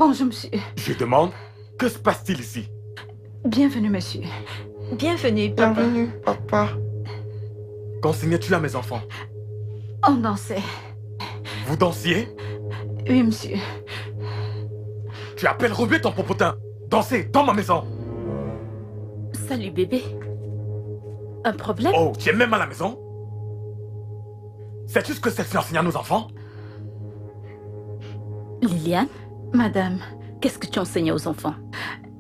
Bonjour, monsieur. Je demande, que se passe-t-il ici? Bienvenue, monsieur. Bienvenue, papa. Bienvenue, papa. Qu'enseignais-tu à mes enfants? On dansait. Vous dansiez? Oui, monsieur. Tu appelles Robert ton popotin? Danser dans ma maison? Salut, bébé. Un problème? Oh, tu es même à la maison? Sais-tu ce que c'est que enseigner à nos enfants? Liliane, Madame, qu'est-ce que tu enseignais aux enfants?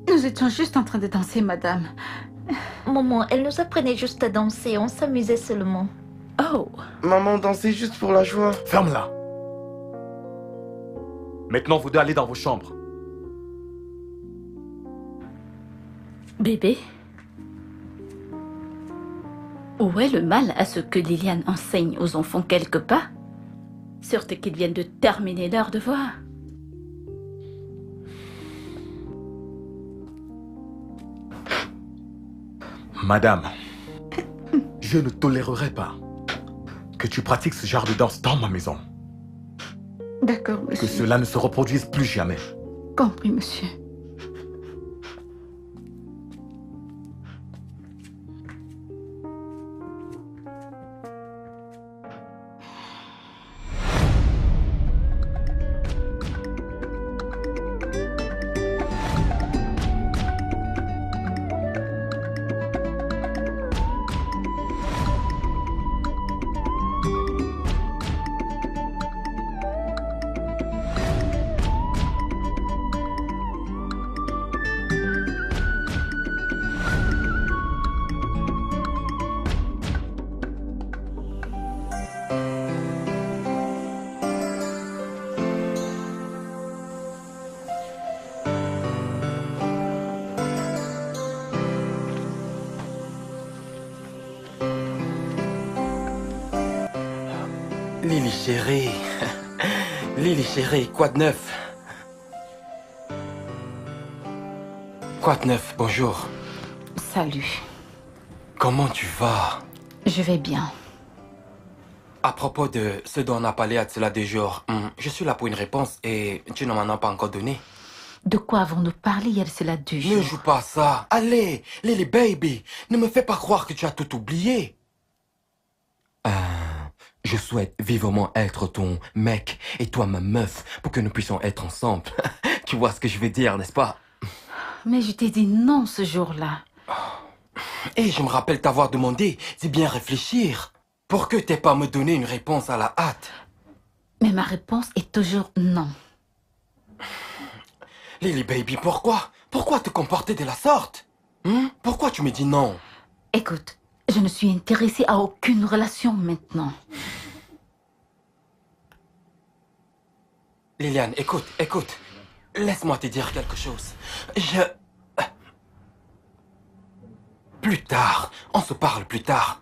nous étions juste en train de danser, madame. Maman, elle nous apprenait juste à danser, on s'amusait seulement. Oh, Maman dansait juste pour la joie. Ferme-la. Maintenant, vous deux allez dans vos chambres. bébé. Où est le mal à ce que Liliane enseigne aux enfants quelque part? Surtout qu'ils viennent de terminer leur devoir. Madame, je ne tolérerai pas que tu pratiques ce genre de danse dans ma maison. D'accord, Que monsieur. cela ne se reproduise plus jamais. Compris, monsieur. Lily chérie. Lily chérie, quoi de neuf? Quoi de neuf, bonjour. Salut. Comment tu vas? Je vais bien. À propos de ce dont on a parlé à cela 2 jours, je suis là pour une réponse et tu ne m'en as pas encore donné. De quoi avons-nous parlé il y a de cela 2 jours? Ne joue pas à ça. Allez, Lily baby, ne me fais pas croire que tu as tout oublié. Je souhaite vivement être ton mec et toi ma meuf pour que nous puissions être ensemble. Tu vois ce que je veux dire, n'est-ce pas? Mais je t'ai dit non ce jour-là. Et je me rappelle t'avoir demandé d'y bien réfléchir pour que t'aies pas me donner une réponse à la hâte. Mais ma réponse est toujours non. Lily baby, pourquoi? Pourquoi te comporter de la sorte? Pourquoi tu me dis non? Écoute, je ne suis intéressée à aucune relation maintenant. Liliane, écoute. Laisse-moi te dire quelque chose. Plus tard. On se parle plus tard.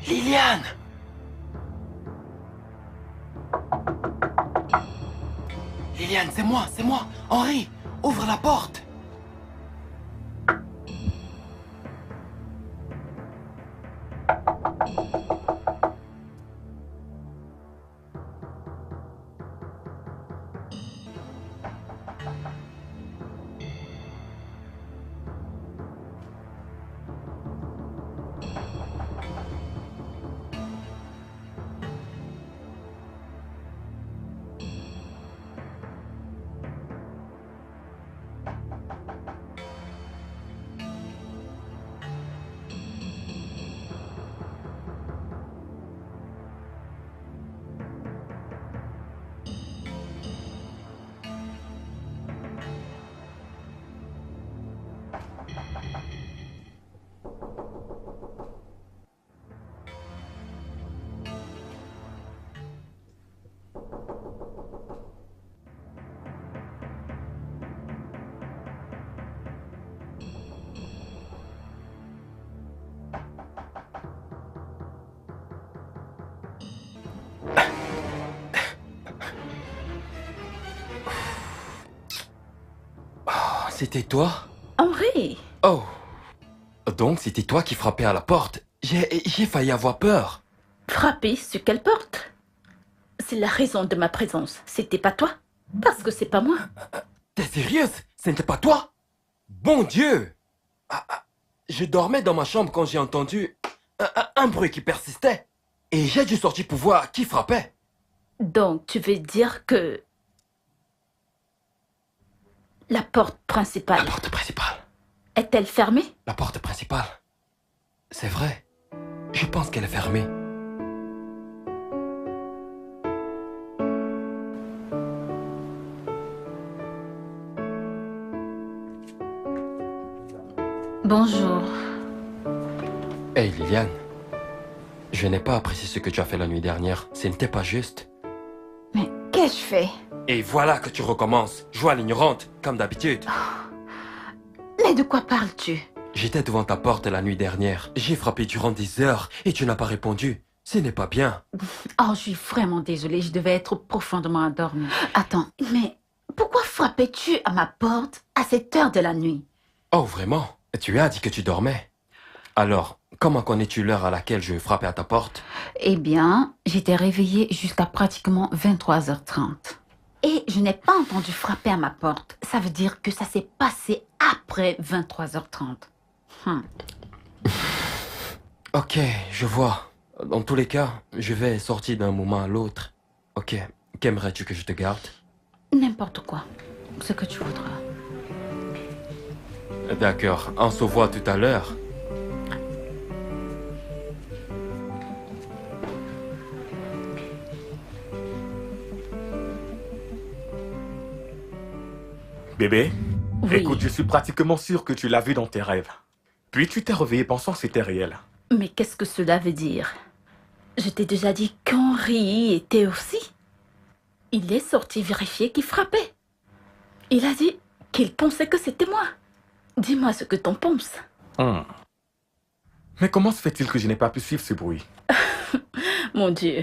Liliane! Liliane, c'est moi. Henri, ouvre la porte. c'était toi? Henri! Oh. Donc c'était toi qui frappais à la porte. J'ai failli avoir peur. Frapper sur quelle porte? C'est la raison de ma présence. C'était pas toi? Parce que c'est pas moi. T'es sérieuse? Ce n'était pas toi? Bon Dieu! Je dormais dans ma chambre quand j'ai entendu un bruit qui persistait. Et j'ai dû sortir pour voir qui frappait. Donc, tu veux dire que... La porte principale... La porte principale. Est-elle fermée? La porte principale. C'est vrai. Je pense qu'elle est fermée. Bonjour. Hey Liliane, je n'ai pas apprécié ce que tu as fait la nuit dernière. Ce n'était pas juste. Mais qu'ai-je fait? Et voilà que tu recommences. Joue à l'ignorante, comme d'habitude. Mais de quoi parles-tu? J'étais devant ta porte la nuit dernière. J'ai frappé durant des heures et tu n'as pas répondu. Ce n'est pas bien. Oh, je suis vraiment désolée, je devais être profondément endormie. Attends, mais pourquoi frappais-tu à ma porte à cette heure de la nuit? Oh, vraiment? Tu as dit que tu dormais. Alors, comment connais-tu l'heure à laquelle je frappais à ta porte? Eh bien, j'étais réveillée jusqu'à pratiquement 23h30. Et je n'ai pas entendu frapper à ma porte. Ça veut dire que ça s'est passé après 23h30. Ok, je vois. Dans tous les cas, je vais sortir d'un moment à l'autre. Ok, qu'aimerais-tu que je te garde? N'importe quoi. Ce que tu voudras. D'accord, on se voit tout à l'heure. Bébé, Oui. écoute, je suis pratiquement sûr que tu l'as vu dans tes rêves. Puis tu t'es réveillé pensant que c'était réel. Mais qu'est-ce que cela veut dire? Je t'ai déjà dit qu'Henri était aussi. Il est sorti vérifier qui frappait. Il a dit qu'il pensait que c'était moi. Dis-moi ce que t'en penses. Mais comment se fait-il que je n'ai pas pu suivre ce bruit? Mon Dieu.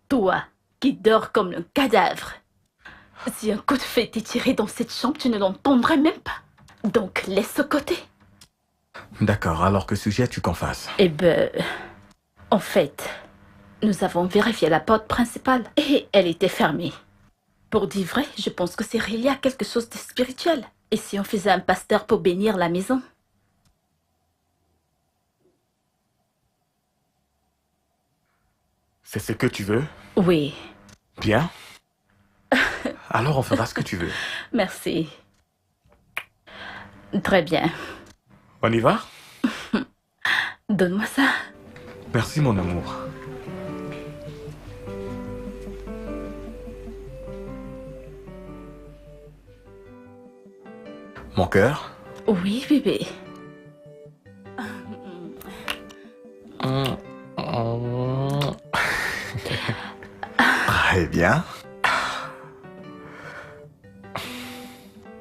Toi, qui dors comme un cadavre. Si un coup de feu était tiré dans cette chambre, tu ne l'entendrais même pas. Donc laisse ce côté. D'accord, alors que sujet-tu qu'en fasses? Eh ben, en fait, nous avons vérifié la porte principale et elle était fermée. Pour dire vrai, je pense que c'est relié à quelque chose de spirituel. Et si on faisait un pasteur pour bénir la maison? C'est ce que tu veux? Oui, Bien. Alors on fera ce que tu veux. merci. Très bien. On y va? Donne-moi ça. Merci mon amour. Mon cœur? Oui, bébé. Très bien.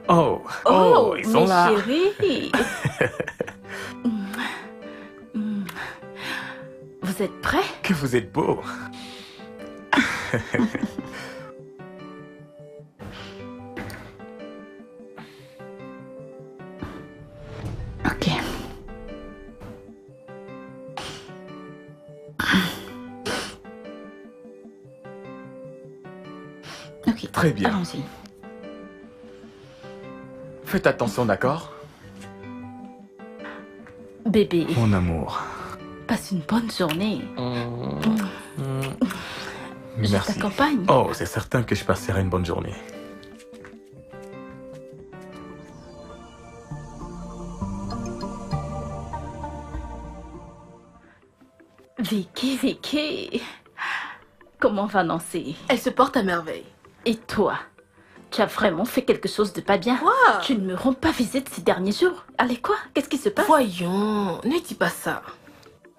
Oh, ils sont mes là. chéris. Vous êtes prêts? Que vous êtes beaux. Ok. Ok. Très bien. Allons-y. Faites attention, d'accord? Bébé, Mon amour. passe une bonne journée. Je Merci. t'accompagne. Oh, c'est certain que je passerai une bonne journée. Vicky. Comment va Nancy? Elle se porte à merveille. Et toi? Tu as vraiment fait quelque chose de pas bien? Quoi? Tu ne me rends pas visite ces derniers jours. Allez, quoi? Qu'est-ce qui se passe? Voyons, ne dis pas ça.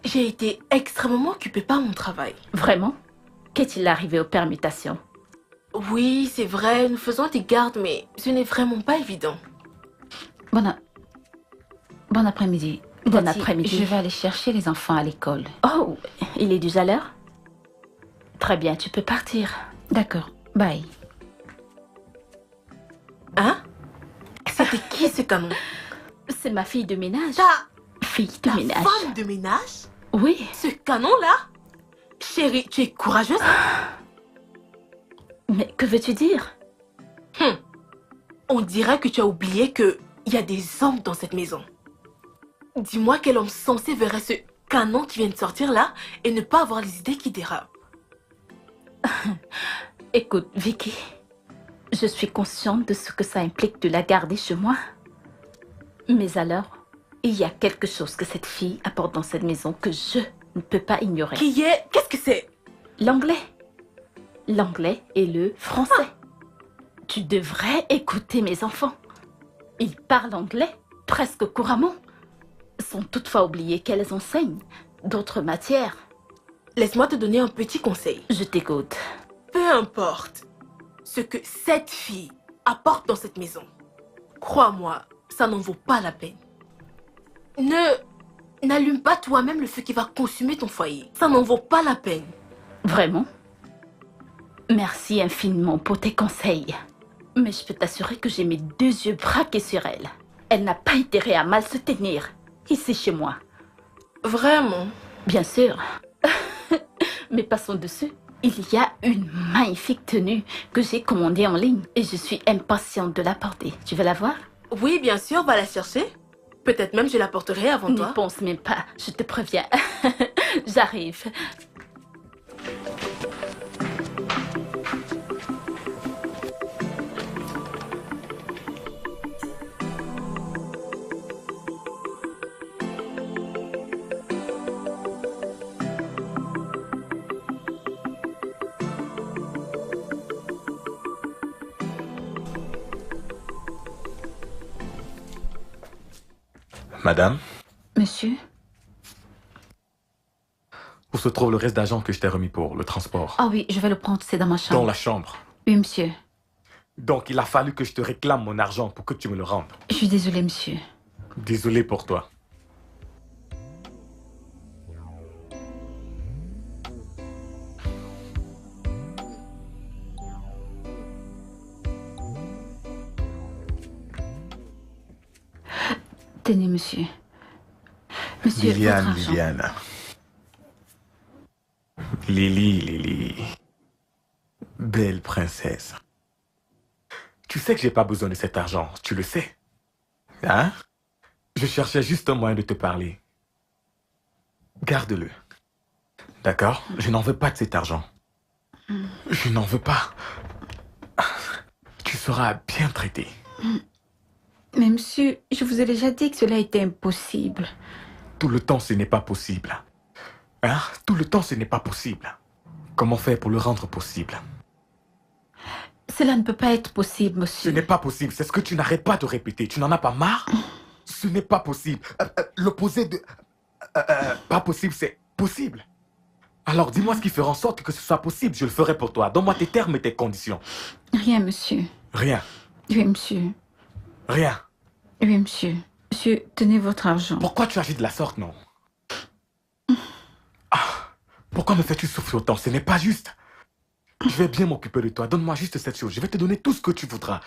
J'ai été extrêmement occupée par mon travail. Vraiment? Qu'est-il arrivé aux permutations? Oui, c'est vrai, nous faisons des gardes, mais ce n'est vraiment pas évident. Bon après-midi. Bon Tati, après-midi. Je vais aller chercher les enfants à l'école. Oh, il est déjà l'heure? Très bien, tu peux partir. D'accord. Bye. Hein? C'est t'es qui ce canon? C'est ma fille de ménage. Fille de Ta ménage. femme de ménage? Oui. Ce canon-là? Chérie, tu es courageuse? Mais que veux-tu dire? On dirait que tu as oublié qu'il y a des hommes dans cette maison. Dis-moi quel homme censé verrait ce canon qui vient de sortir là et ne pas avoir les idées qui dérapent. Écoute, Vicky, je suis consciente de ce que ça implique de la garder chez moi. Mais alors, il y a quelque chose que cette fille apporte dans cette maison que je ne peux pas ignorer. Qui est? Qu'est-ce que c'est? L'anglais. L'anglais et le français. Tu devrais écouter mes enfants. Ils parlent anglais presque couramment. Sans toutefois oublier qu'elles enseignent d'autres matières. Laisse-moi te donner un petit conseil. Je t'écoute. Peu importe ce que cette fille apporte dans cette maison, crois-moi, ça n'en vaut pas la peine. N'allume pas toi-même le feu qui va consumer ton foyer. Ça n'en vaut pas la peine. Vraiment? Merci infiniment pour tes conseils. Mais je peux t'assurer que j'ai mes 2 yeux braqués sur elle. Elle n'a pas intérêt à mal se tenir ici chez moi. Vraiment? Bien sûr. Mais passons dessus. Il y a une magnifique tenue que j'ai commandée en ligne et je suis impatiente de la porter. Tu veux la voir? Oui, bien sûr, va la chercher. Peut-être même je la porterai avant N'y toi. pense même pas, je te préviens. J'arrive. Madame, Monsieur, où se trouve le reste d'argent que je t'ai remis pour le transport? ah oui, je vais le prendre, c'est dans ma Dans chambre. la chambre. Oui, monsieur. Donc il a fallu que je te réclame mon argent pour que tu me le rendes. Je suis désolée, monsieur. Désolé pour toi. Tenez, monsieur. Monsieur, votre Liliane, argent. Liliane. Lily. Belle princesse. Tu sais que j'ai pas besoin de cet argent, tu le sais. Hein? Je cherchais juste un moyen de te parler. Garde-le. D'accord? Je n'en veux pas de cet argent. Je n'en veux pas. Tu seras bien traité. Mais monsieur, je vous ai déjà dit que cela était impossible. Tout le temps, ce n'est pas possible. Hein? Tout le temps, ce n'est pas possible. Comment faire pour le rendre possible? Cela ne peut pas être possible, Ce monsieur. n'est pas possible, c'est ce que tu n'arrêtes pas de répéter. Tu n'en as pas marre? Ce n'est pas possible. L'opposé de... pas possible, c'est possible. Alors dis-moi ce qui fera en sorte que ce soit possible. Je le ferai pour toi. Donne-moi tes termes et tes conditions. Rien, monsieur. Rien. Oui, monsieur. Rien. Oui, monsieur. Monsieur, tenez votre argent. Pourquoi tu agis de la sorte, non? Ah, pourquoi me fais-tu souffrir autant? Ce n'est pas juste. Je vais bien m'occuper de toi. Donne-moi juste cette chose. Je vais te donner tout ce que tu voudras.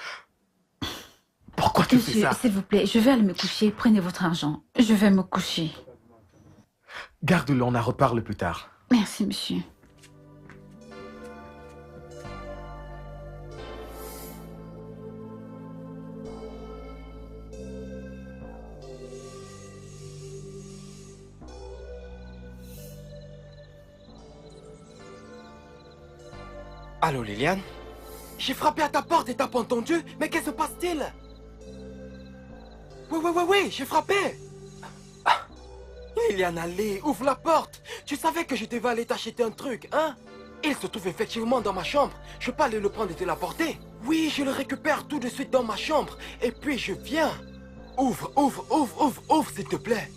Pourquoi tu fais Monsieur, ça? s'il vous plaît, je vais aller me coucher. Prenez votre argent. Je vais me coucher. Garde-le, on en reparle plus tard. Merci, monsieur. Allô, Liliane? J'ai frappé à ta porte et t'as pas entendu? Mais qu'est-ce qui se passe-t-il? Oui, j'ai frappé! Ah. Liliane, allez, ouvre la porte! Tu savais que je devais aller t'acheter un truc, hein? Il se trouve effectivement dans ma chambre. Je peux aller le prendre et te l'apporter? Oui, je le récupère tout de suite dans ma chambre. Et puis je viens. Ouvre, s'il te plaît.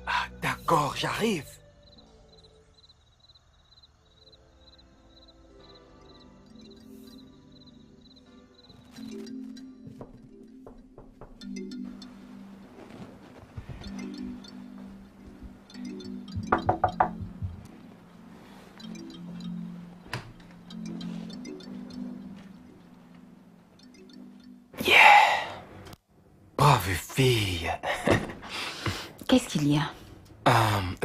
Ah, d'accord, j'arrive. fille. Qu'est-ce qu'il y a?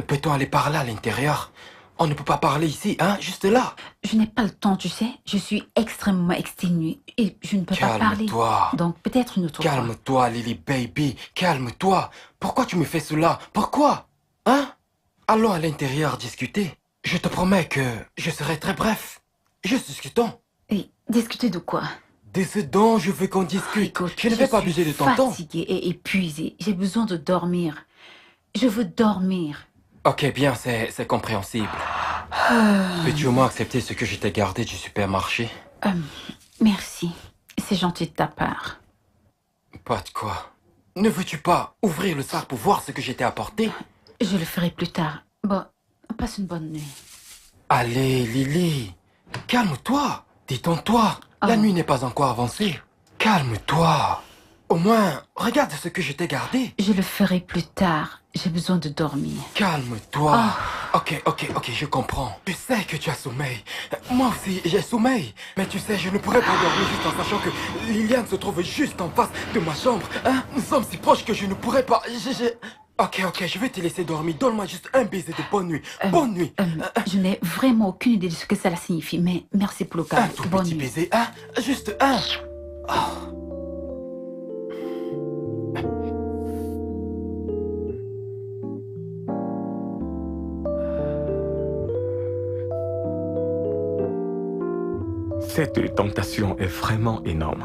Peut-on aller parler à l'intérieur? On ne peut pas parler ici, hein? Juste là. Je n'ai pas le temps, tu sais. Je suis extrêmement exténuée et je ne peux pas parler. Calme-toi. Donc peut-être une autre fois. Calme-toi, Lily baby. Calme-toi. Pourquoi tu me fais cela? Pourquoi? Hein? Allons à l'intérieur discuter. Je te promets que je serai très bref. Juste discutons. Et discuter de quoi? De ce dont je veux qu'on discute. Écoute, je ne vais pas abuser de ton temps. Je suis fatiguée et épuisée. J'ai besoin de dormir. Je veux dormir. Ok, bien, c'est compréhensible. Peux-tu au moins accepter ce que je t'ai gardé du supermarché? Merci. C'est gentil de ta part. Pas de quoi. Ne veux-tu pas ouvrir le sac pour voir ce que je t'ai apporté? Je le ferai plus tard. Bon, passe une bonne nuit. Allez, Lily. Calme-toi. Détends-toi. La nuit n'est pas encore avancée. Calme-toi. Au moins, regarde ce que je t'ai gardé. Je le ferai plus tard. J'ai besoin de dormir. Calme-toi. Ok, je comprends. Je sais que tu as sommeil. Moi aussi, j'ai sommeil. Mais tu sais, je ne pourrais pas dormir juste en sachant que Liliane se trouve juste en face de ma chambre. Hein? Nous sommes si proches que je ne pourrais pas... Ok, je vais te laisser dormir. Donne-moi juste un baiser de bonne nuit. Bonne nuit. Je n'ai vraiment aucune idée de ce que cela signifie, mais merci pour le cas. Un tout Bonne petit nuit. baiser, hein? Juste un. Cette tentation est vraiment énorme.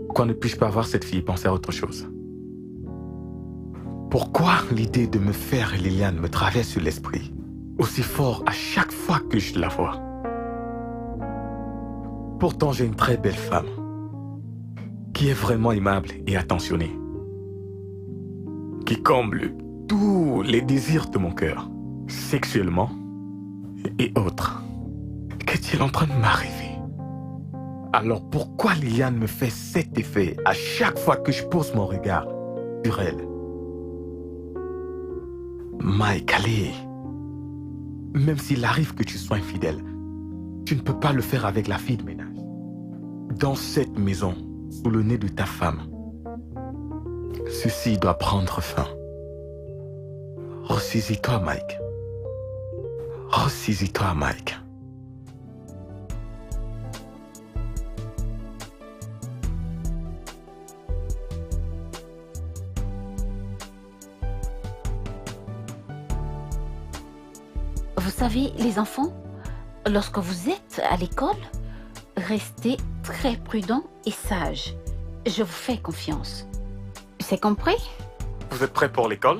Pourquoi ne puis-je pas voir cette fille penser à autre chose? Pourquoi l'idée de me faire Liliane me traverse l'esprit aussi fort à chaque fois que je la vois? Pourtant, j'ai une très belle femme qui est vraiment aimable et attentionnée, qui comble tous les désirs de mon cœur, sexuellement et autres. Qu'est-il en train de m'arriver? Alors pourquoi Liliane me fait cet effet à chaque fois que je pose mon regard sur elle? Mike, allez. Même s'il arrive que tu sois infidèle, tu ne peux pas le faire avec la fille de ménage. Dans cette maison, sous le nez de ta femme, ceci doit prendre fin. Ressaisis-toi, Mike. Ressaisis-toi, Mike. Vous savez, les enfants, lorsque vous êtes à l'école, restez très prudents et sages. Je vous fais confiance. C'est compris? Vous êtes prêts pour l'école?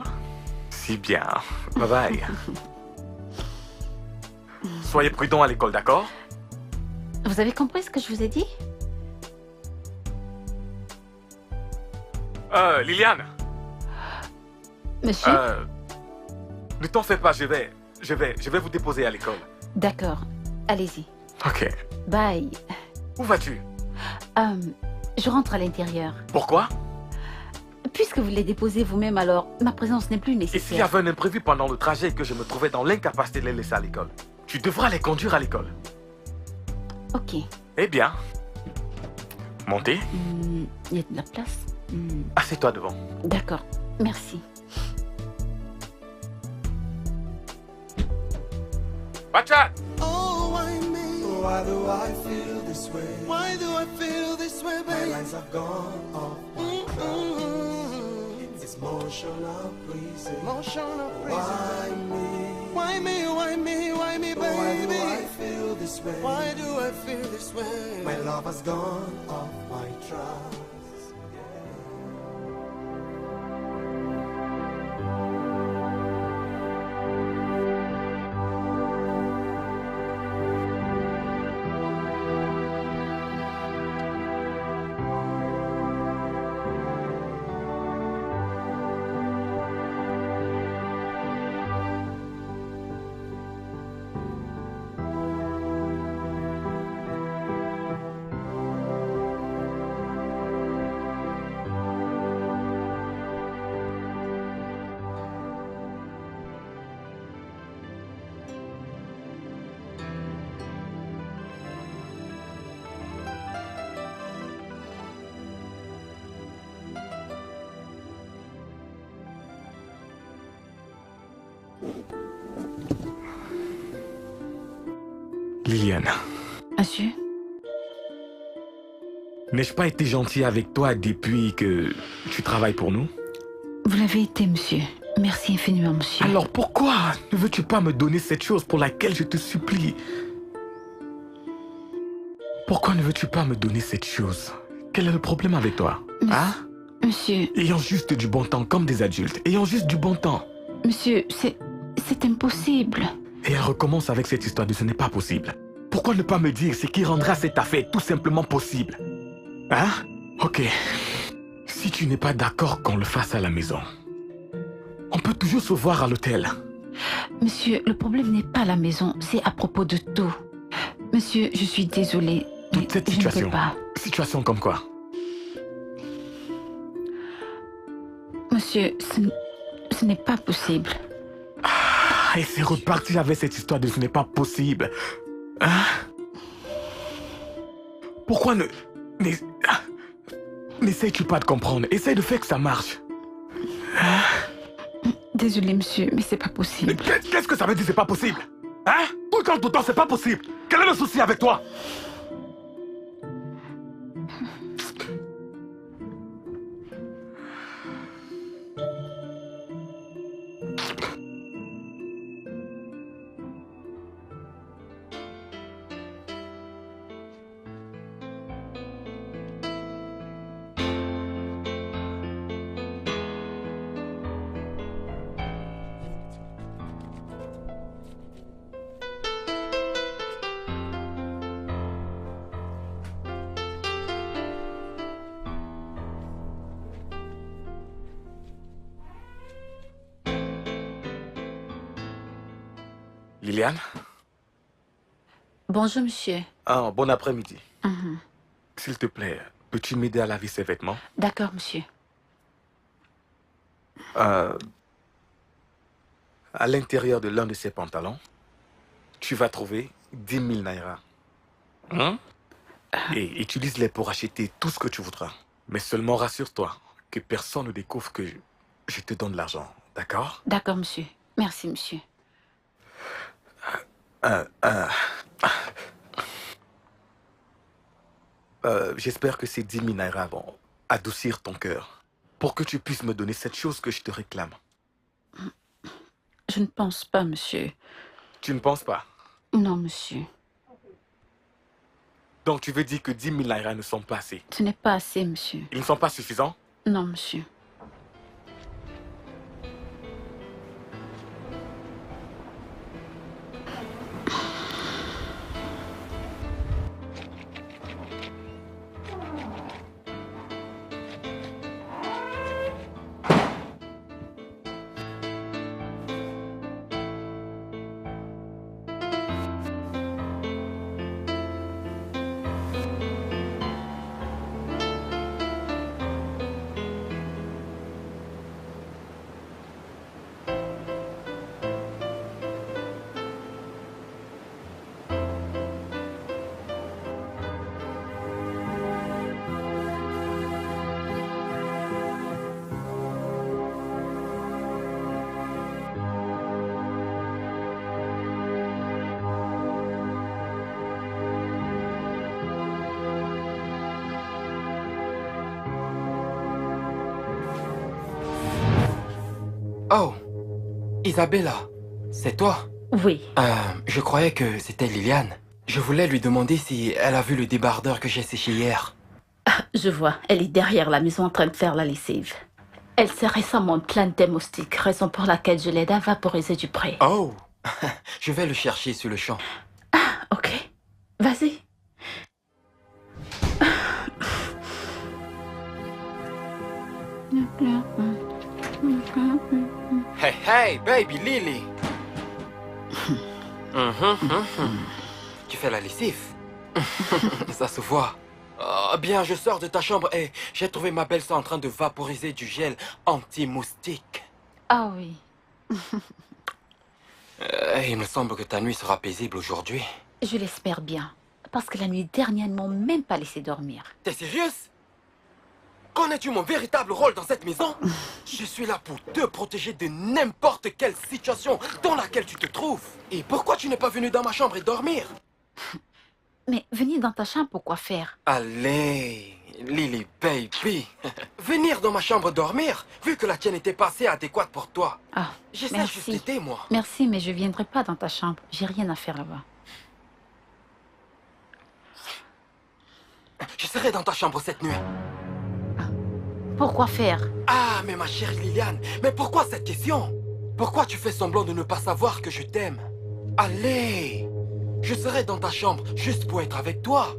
Si bien. Bye bye. Soyez prudents à l'école, d'accord? Vous avez compris ce que je vous ai dit? Liliane. Monsieur? Ne t'en fais pas, je vais vous déposer à l'école. D'accord, allez-y. Ok. Bye. Où vas-tu? Je rentre à l'intérieur. Pourquoi? Puisque vous les déposez vous-même, alors ma présence n'est plus Et s'il y nécessaire. avait un imprévu pendant le trajet et que je me trouvais dans l'incapacité de les laisser à l'école, tu devras les conduire à l'école. Ok. Eh bien, montez, Il y a de la place? assieds-toi devant. D'accord, merci. Bachat! Oh, why me? Why do I feel this way? Why do I feel this way, baby? My lines have gone off my track. It's emotional, please. Emotional, please. Why me? Why me? Why me? Why me, baby? Why do I feel this way? Why do I feel this way? My love has gone off my track. Liliane, Monsieur, n'ai-je pas été gentil avec toi depuis que tu travailles pour nous? vous l'avez été, monsieur. Merci infiniment, monsieur. Alors pourquoi ne veux-tu pas me donner cette chose pour laquelle je te supplie? Pourquoi ne veux-tu pas me donner cette chose? Quel est le problème avec toi? Hein? Monsieur, Ayons juste du bon temps comme des adultes. Ayons juste du bon temps. monsieur, c'est impossible. Et elle recommence avec cette histoire de ce n'est pas possible. Pourquoi ne pas me dire ce qui rendra cette affaire tout simplement possible? Hein? Ok. Si tu n'es pas d'accord qu'on le fasse à la maison, on peut toujours se voir à l'hôtel. Monsieur, le problème n'est pas la maison, c'est à propos de tout. Monsieur, je suis désolée. Toute cette je ne peux situation. pas. Situation comme quoi? Monsieur, ce n'est pas possible. Et c'est reparti avec cette histoire de ce n'est pas possible. Hein? Pourquoi n'essayes-tu pas de comprendre? Essaye de faire que ça marche. Désolée, monsieur, mais c'est pas possible. Qu'est-ce que ça veut dire c'est pas possible? Hein? Tout le temps c'est pas possible. Quel est le souci avec toi? Liliane? Bonjour, monsieur. Ah, bon après-midi. Mhm. S'il te plaît, peux-tu m'aider à laver ces vêtements? D'accord, monsieur. À l'intérieur de l'un de ces pantalons, tu vas trouver 10 000 naira. Hein? Et utilise-les pour acheter tout ce que tu voudras. Mais seulement rassure-toi que personne ne découvre que je te donne l'argent. D'accord? D'accord, monsieur. Merci, monsieur. J'espère que ces 10 000 naira vont adoucir ton cœur pour que tu puisses me donner cette chose que je te réclame. Je ne pense pas, monsieur. Tu ne penses pas? Non, monsieur. Donc tu veux dire que 10 000 naira ne sont pas assez? Ce n'est pas assez, monsieur. Ils ne sont pas suffisants? Non, monsieur. Oh, Isabella, c'est toi? Oui. Je croyais que c'était Liliane. Je voulais lui demander si elle a vu le débardeur que j'ai séché hier. Je vois, elle est derrière la maison en train de faire la lessive. Elle s'est récemment plainte des moustiques, raison pour laquelle je l'aide à vaporiser du pré. Oh, je vais le chercher sur le champ. Ok, vas-y. Hey, hey, baby Lily. Tu fais la lessive? Ça se voit. Bien, je sors de ta chambre et j'ai trouvé ma belle-sœur en train de vaporiser du gel anti-moustique. Ah oui. Il me semble que ta nuit sera paisible aujourd'hui. Je l'espère bien. Parce que la nuit dernière, ils ne m'ont même pas laissé dormir. T'es sérieuse? Connais-tu mon véritable rôle dans cette maison? Je suis là pour te protéger de n'importe quelle situation dans laquelle tu te trouves. Et pourquoi tu n'es pas venu dans ma chambre et dormir? Mais venir dans ta chambre, pour quoi faire? Allez, Lily baby. Venir dans ma chambre dormir, vu que la tienne était pas assez adéquate pour toi. Ah, J'essaie merci. juste d'aider, moi. Merci, mais je viendrai pas dans ta chambre. J'ai rien à faire là-bas. Je serai dans ta chambre cette nuit. Pourquoi faire? Ah, mais ma chère Liliane, mais pourquoi cette question? Pourquoi tu fais semblant de ne pas savoir que je t'aime? Allez, je serai dans ta chambre juste pour être avec toi.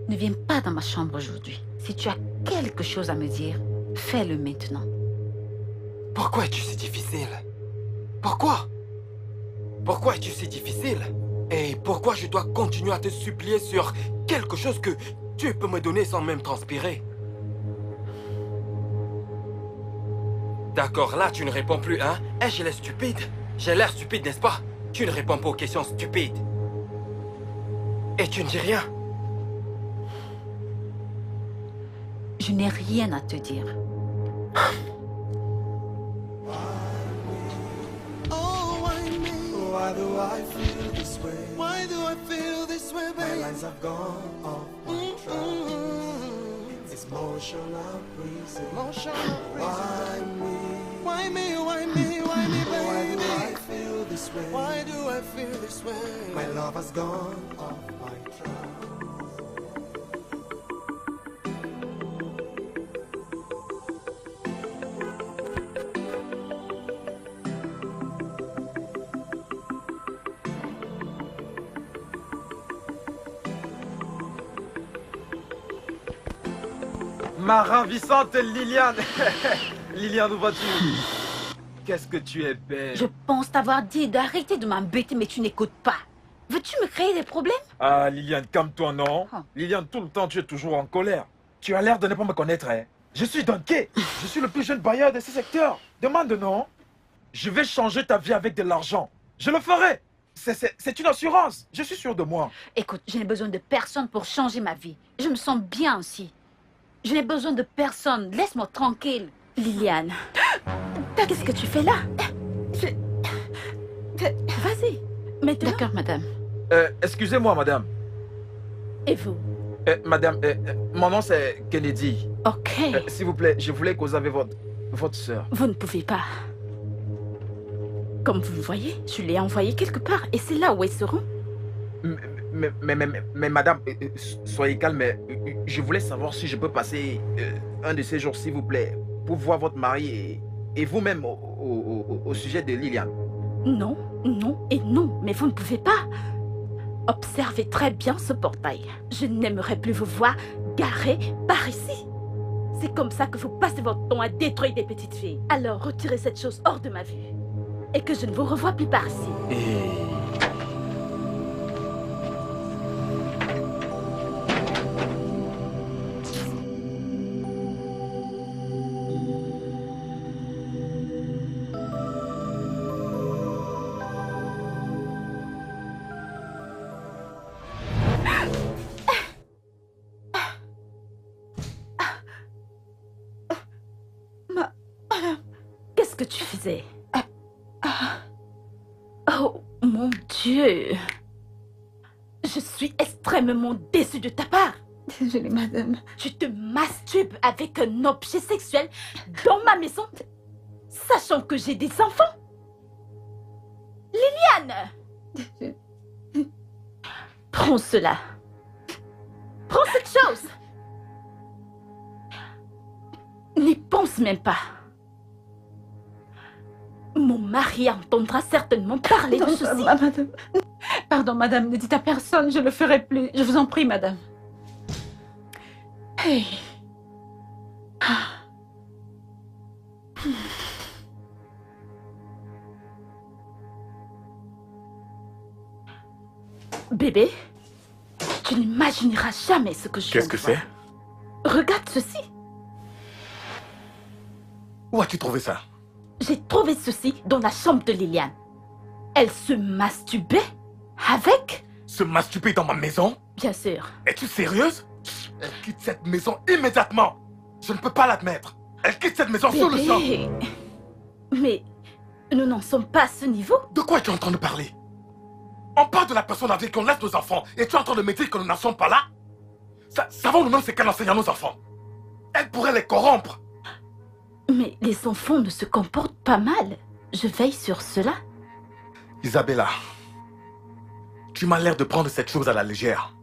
Ne viens pas dans ma chambre aujourd'hui. Si tu as quelque chose à me dire, fais-le maintenant. Pourquoi es-tu si difficile? Pourquoi? Pourquoi es-tu si difficile? Et pourquoi je dois continuer à te supplier sur quelque chose que tu peux me donner sans même transpirer? D'accord, là tu ne réponds plus, hein? J'ai l'air stupide? J'ai l'air stupide, n'est-ce pas? Tu ne réponds pas aux questions stupides. Et tu ne dis rien? Je n'ai rien à te dire. Oh, why me? Why do I feel this way? Why do I feel this way, babe? My lines have gone off my track. It's emotional reason. Why me? Why me? Why me? Why me, baby? Why do I feel this way? Why do I feel this way? My love has gone off my track. Ma ravissante Liliane. Liliane, où vas-tu? Qu'est-ce que tu es belle. Je pense t'avoir dit d'arrêter de m'embêter, mais tu n'écoutes pas. Veux-tu me créer des problèmes? Ah, Liliane, calme-toi, non? Oh. Liliane, tout le temps, tu es toujours en colère. Tu as l'air de ne pas me connaître, hein? Je suis Donkey. Je suis le plus jeune bailleur de ce secteur. Demande, non? Je vais changer ta vie avec de l'argent. Je le ferai. C'est une assurance. Je suis sûr de moi. Écoute, je n'ai besoin de personne pour changer ma vie. Je me sens bien aussi. Je n'ai besoin de personne. Laisse-moi tranquille. Liliane, qu'est-ce que tu fais là? Vas-y, maintenant. D'accord, madame. Excusez-moi, madame. Et vous? Madame, mon nom c'est Kennedy. Ok. S'il vous plaît, je voulais causer avec votre sœur. Vous ne pouvez pas. Comme vous le voyez, je l'ai envoyée quelque part et c'est là où elles seront. Mais madame, soyez calme, mais je voulais savoir si je peux passer un de ces jours, s'il vous plaît, pour voir votre mari et vous-même au sujet de Liliane. Non, non et non, mais vous ne pouvez pas. Observez très bien ce portail. Je n'aimerais plus vous voir garé par ici. C'est comme ça que vous passez votre temps à détruire des petites filles. Alors retirez cette chose hors de ma vue. Et que je ne vous revoie plus par ici. Qu'est-ce que tu faisais? Oh, mon Dieu. Je suis extrêmement déçue de ta part. Désolée, madame. Tu te masturbes avec un objet sexuel dans ma maison, sachant que j'ai des enfants. Liliane! Prends cela. Prends cette chose. N'y pense même pas. Mon mari entendra certainement parler de ceci. Madame. Pardon, madame, ne dites à personne, je ne le ferai plus. Je vous en prie, madame. Hey. Bébé, tu n'imagineras jamais ce que je Qu'est-ce que vois. c'est? Regarde ceci. Où as-tu trouvé ça? J'ai trouvé ceci dans la chambre de Liliane. Elle se masturbait avec... Se masturber dans ma maison? Bien sûr. Es-tu sérieuse? Elle quitte cette maison immédiatement. Je ne peux pas l'admettre. Elle quitte cette maison sur le champ. Mais nous n'en sommes pas à ce niveau. De quoi es-tu en train de parler? On parle de la personne avec qui on laisse nos enfants et tu es en train de me dire que nous n'en sommes pas là? Savons nous-mêmes ce qu'elle enseigne à nos enfants? Elle pourrait les corrompre. Mais les enfants ne se comportent pas mal. Je veille sur cela. Isabella, tu m'as l'air de prendre cette chose à la légère.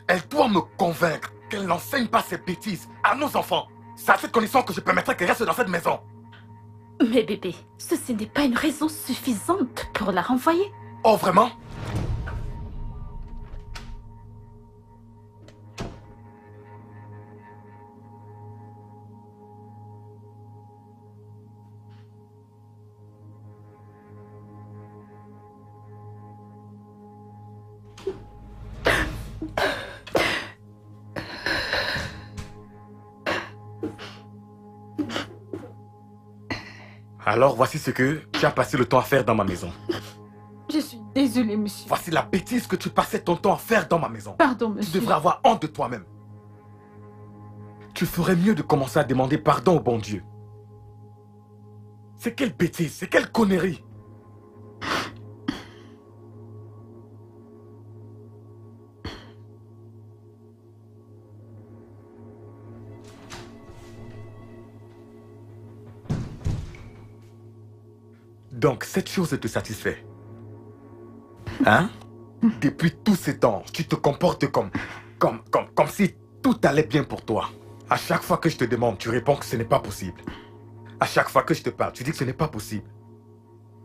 Elle doit me convaincre qu'elle n'enseigne pas ces bêtises à nos enfants. C'est à cette condition que je permettrai qu'elle reste dans cette maison. Mais bébé, ceci n'est pas une raison suffisante pour la renvoyer. Oh, vraiment? Alors, voici ce que tu as passé le temps à faire dans ma maison. Je suis désolée, monsieur. Voici la bêtise que tu passais ton temps à faire dans ma maison. Pardon, Tu monsieur. devrais avoir honte de toi-même. Tu ferais mieux de commencer à demander pardon au bon Dieu. C'est quelle bêtise, c'est quelle connerie. Donc, cette chose te satisfait. Hein? Depuis tous ces temps, tu te comportes comme si tout allait bien pour toi. À chaque fois que je te demande, tu réponds que ce n'est pas possible. À chaque fois que je te parle, tu dis que ce n'est pas possible.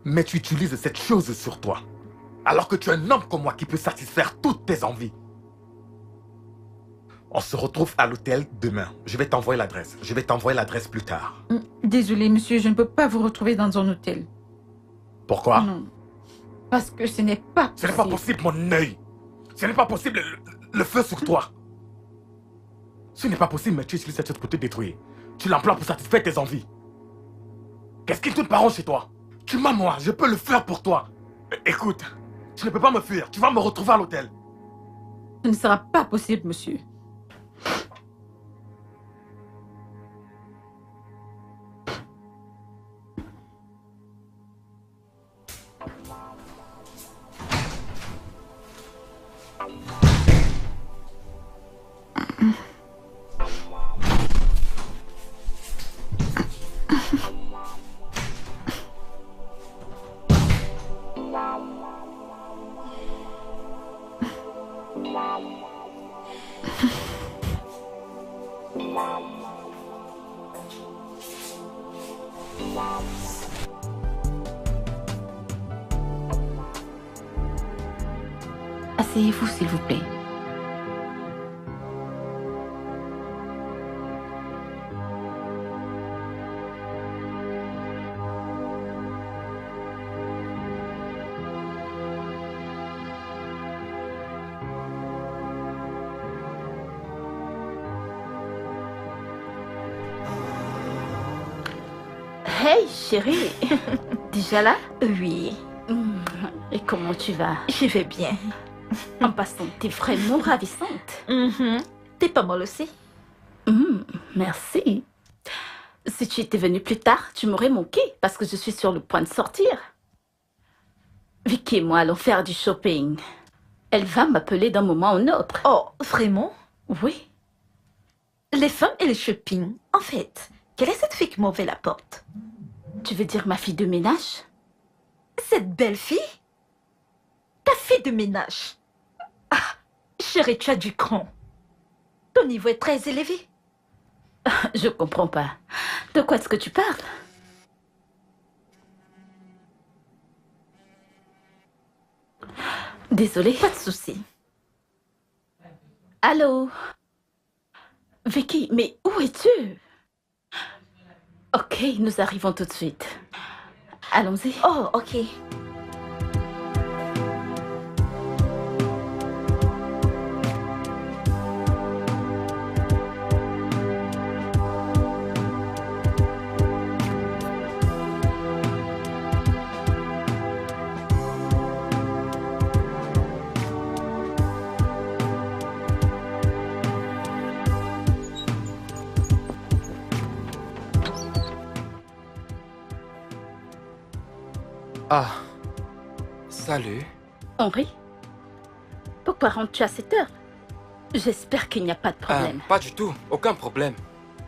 Mais tu utilises cette chose sur toi. Alors que tu es un homme comme moi qui peut satisfaire toutes tes envies. On se retrouve à l'hôtel demain. Je vais t'envoyer l'adresse. Je vais t'envoyer l'adresse plus tard. Désolée, monsieur, je ne peux pas vous retrouver dans un hôtel. Pourquoi? Non. Parce que ce n'est pas possible. Ce n'est pas possible, mon œil. Ce n'est pas possible, le feu sur toi. Ce n'est pas possible, mais tu utilises cette chose pour te détruire. Tu l'emploies pour satisfaire tes envies. Qu'est-ce qui te parle chez toi? Tu m'as moi, je peux le faire pour toi. Écoute, tu ne peux pas me fuir. Tu vas me retrouver à l'hôtel. Ce ne sera pas possible, monsieur. Asseyez-vous, s'il vous plaît. Hey, chérie. Déjà là? Oui, Et comment tu vas? je vais bien. En passant, t'es vraiment ravissante. T'es pas mal aussi? Merci. Si tu étais venue plus tard, tu m'aurais manqué parce que je suis sur le point de sortir. Vicky et moi allons faire du shopping. Elle va m'appeler d'un moment à un autre. Oh, vraiment? Oui. Les femmes et le shopping. En fait, quelle est cette fille qui m'a ouvert la porte? Tu veux dire ma fille de ménage? Cette belle fille? Ta fille de ménage? Ah, chérie, tu as du cran. Ton niveau est très élevé. Je comprends pas. De quoi est-ce que tu parles? Désolée. Pas de souci. Allô? Vicky, mais où es-tu? Ok, nous arrivons tout de suite. Allons-y. Oh, ok. Ah, salut. Henri, pourquoi rentres-tu à cette heure? J'espère qu'il n'y a pas de problème. Pas du tout, aucun problème.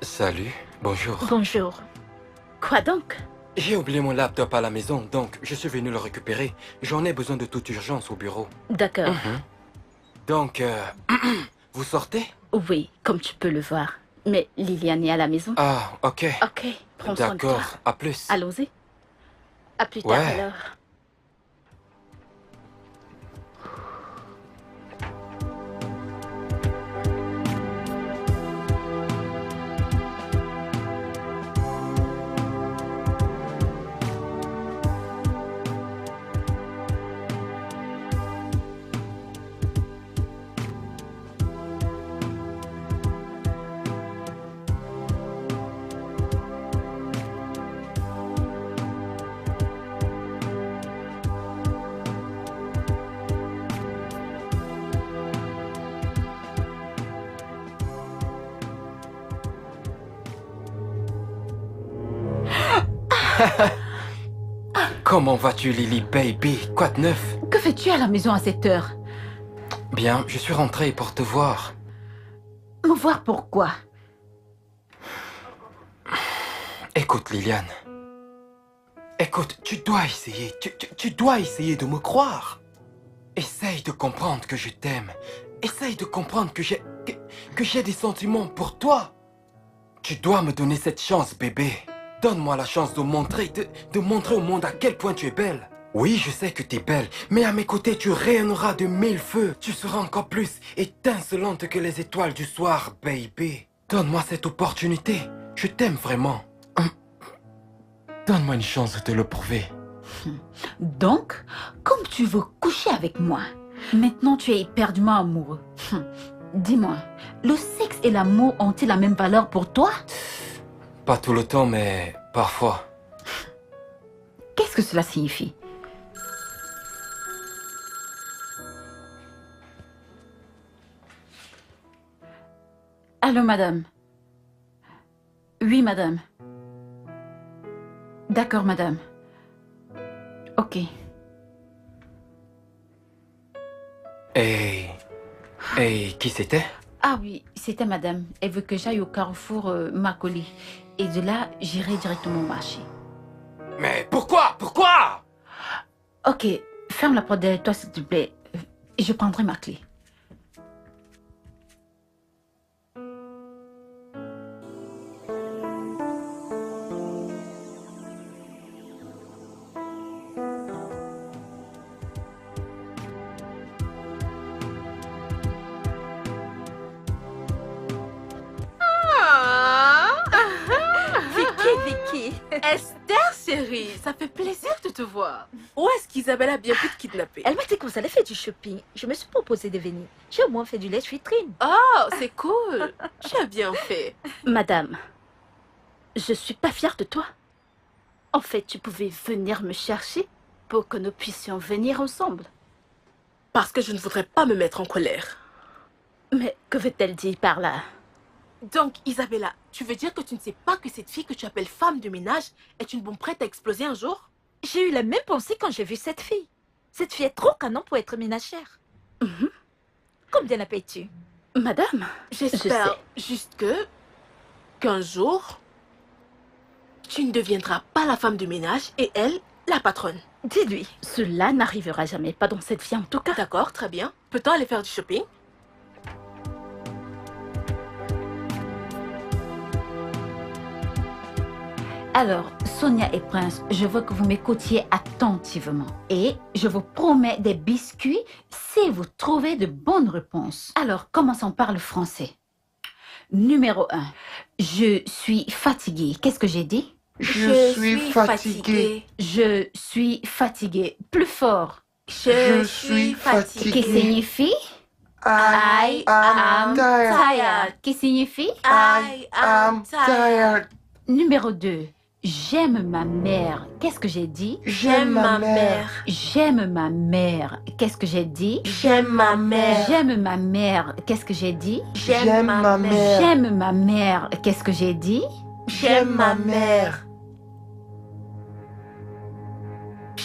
Salut, bonjour. Bonjour. Quoi donc? J'ai oublié mon laptop à la maison, donc je suis venu le récupérer. J'en ai besoin de toute urgence au bureau. D'accord. Donc, vous sortez? Oui, comme tu peux le voir. Mais Liliane est à la maison. Ah, ok. Ok, prends soin de toi. D'accord, à plus. Allons-y. À plus tard Ouais. alors. Comment vas-tu, Lily baby? Quoi de neuf? Que fais-tu à la maison à cette heure? Bien, je suis rentré pour te voir. Me voir pourquoi? Écoute, Liliane. Écoute, tu dois essayer. Tu dois essayer de me croire. Essaye de comprendre que je t'aime. Essaye de comprendre que j'ai des sentiments pour toi. Tu dois me donner cette chance, bébé. Donne-moi la chance de montrer au monde à quel point tu es belle. Oui, je sais que tu es belle, mais à mes côtés, tu rayonneras de 1000 feux. Tu seras encore plus étincelante que les étoiles du soir, baby. Donne-moi cette opportunité. Je t'aime vraiment. Donne-moi une chance de te le prouver. Donc, comme tu veux coucher avec moi, maintenant tu es éperdument amoureux. Dis-moi, le sexe et l'amour ont-ils la même valeur pour toi? Pas tout le temps, mais parfois. Qu'est-ce que cela signifie? Allô, madame? Oui, madame. D'accord, madame. Ok. Et qui c'était? Ah oui, c'était madame. Elle veut que j'aille au carrefour Makoli. Et de là, j'irai directement au marché. Mais pourquoi? Pourquoi? Ok, ferme la porte derrière toi, s'il te plaît. Et je prendrai ma clé. Vicky. Esther, chérie, ça fait plaisir de te voir. Où est-ce qu'Isabelle a bien pu te kidnapper? Elle m'a dit que vous allez faire du shopping. Je me suis proposé de venir. J'ai au moins fait du lèche-vitrine. Oh, c'est cool. Tu as bien fait. Madame, je suis pas fière de toi. En fait, tu pouvais venir me chercher pour que nous puissions venir ensemble. Parce que je ne voudrais pas me mettre en colère. Mais que veut-elle dire par là? Donc, Isabella, tu veux dire que tu ne sais pas que cette fille que tu appelles femme de ménage est une bombe prête à exploser un jour? J'ai eu la même pensée quand j'ai vu cette fille. Cette fille est trop canon pour être ménagère. Combien la payes-tu? Madame, J'espère juste qu'un jour, tu ne deviendras pas la femme de ménage et elle, la patronne. Dis-lui. cela n'arrivera jamais, pas dans cette vie en tout cas. D'accord, très bien. Peut-on aller faire du shopping? Alors, Sonia et Prince, je veux que vous m'écoutiez attentivement. Et je vous promets des biscuits si vous trouvez de bonnes réponses. Alors, commençons par le français. Numéro 1. Je suis fatiguée. Qu'est-ce que j'ai dit? Je suis fatigué. Je suis fatiguée. Plus fort. Je suis fatigué. Qui signifie? I am tired. Qui signifie? I am tired. Numéro 2. J'aime ma mère. Qu'est-ce que j'ai dit? J'aime ma mère. J'aime ma mère. Qu'est-ce que j'ai dit? J'aime ma mère. J'aime ma mère. Qu'est-ce que j'ai dit? J'aime ma mère. J'aime ma mère. Qu'est-ce que j'ai dit? J'aime ma mère.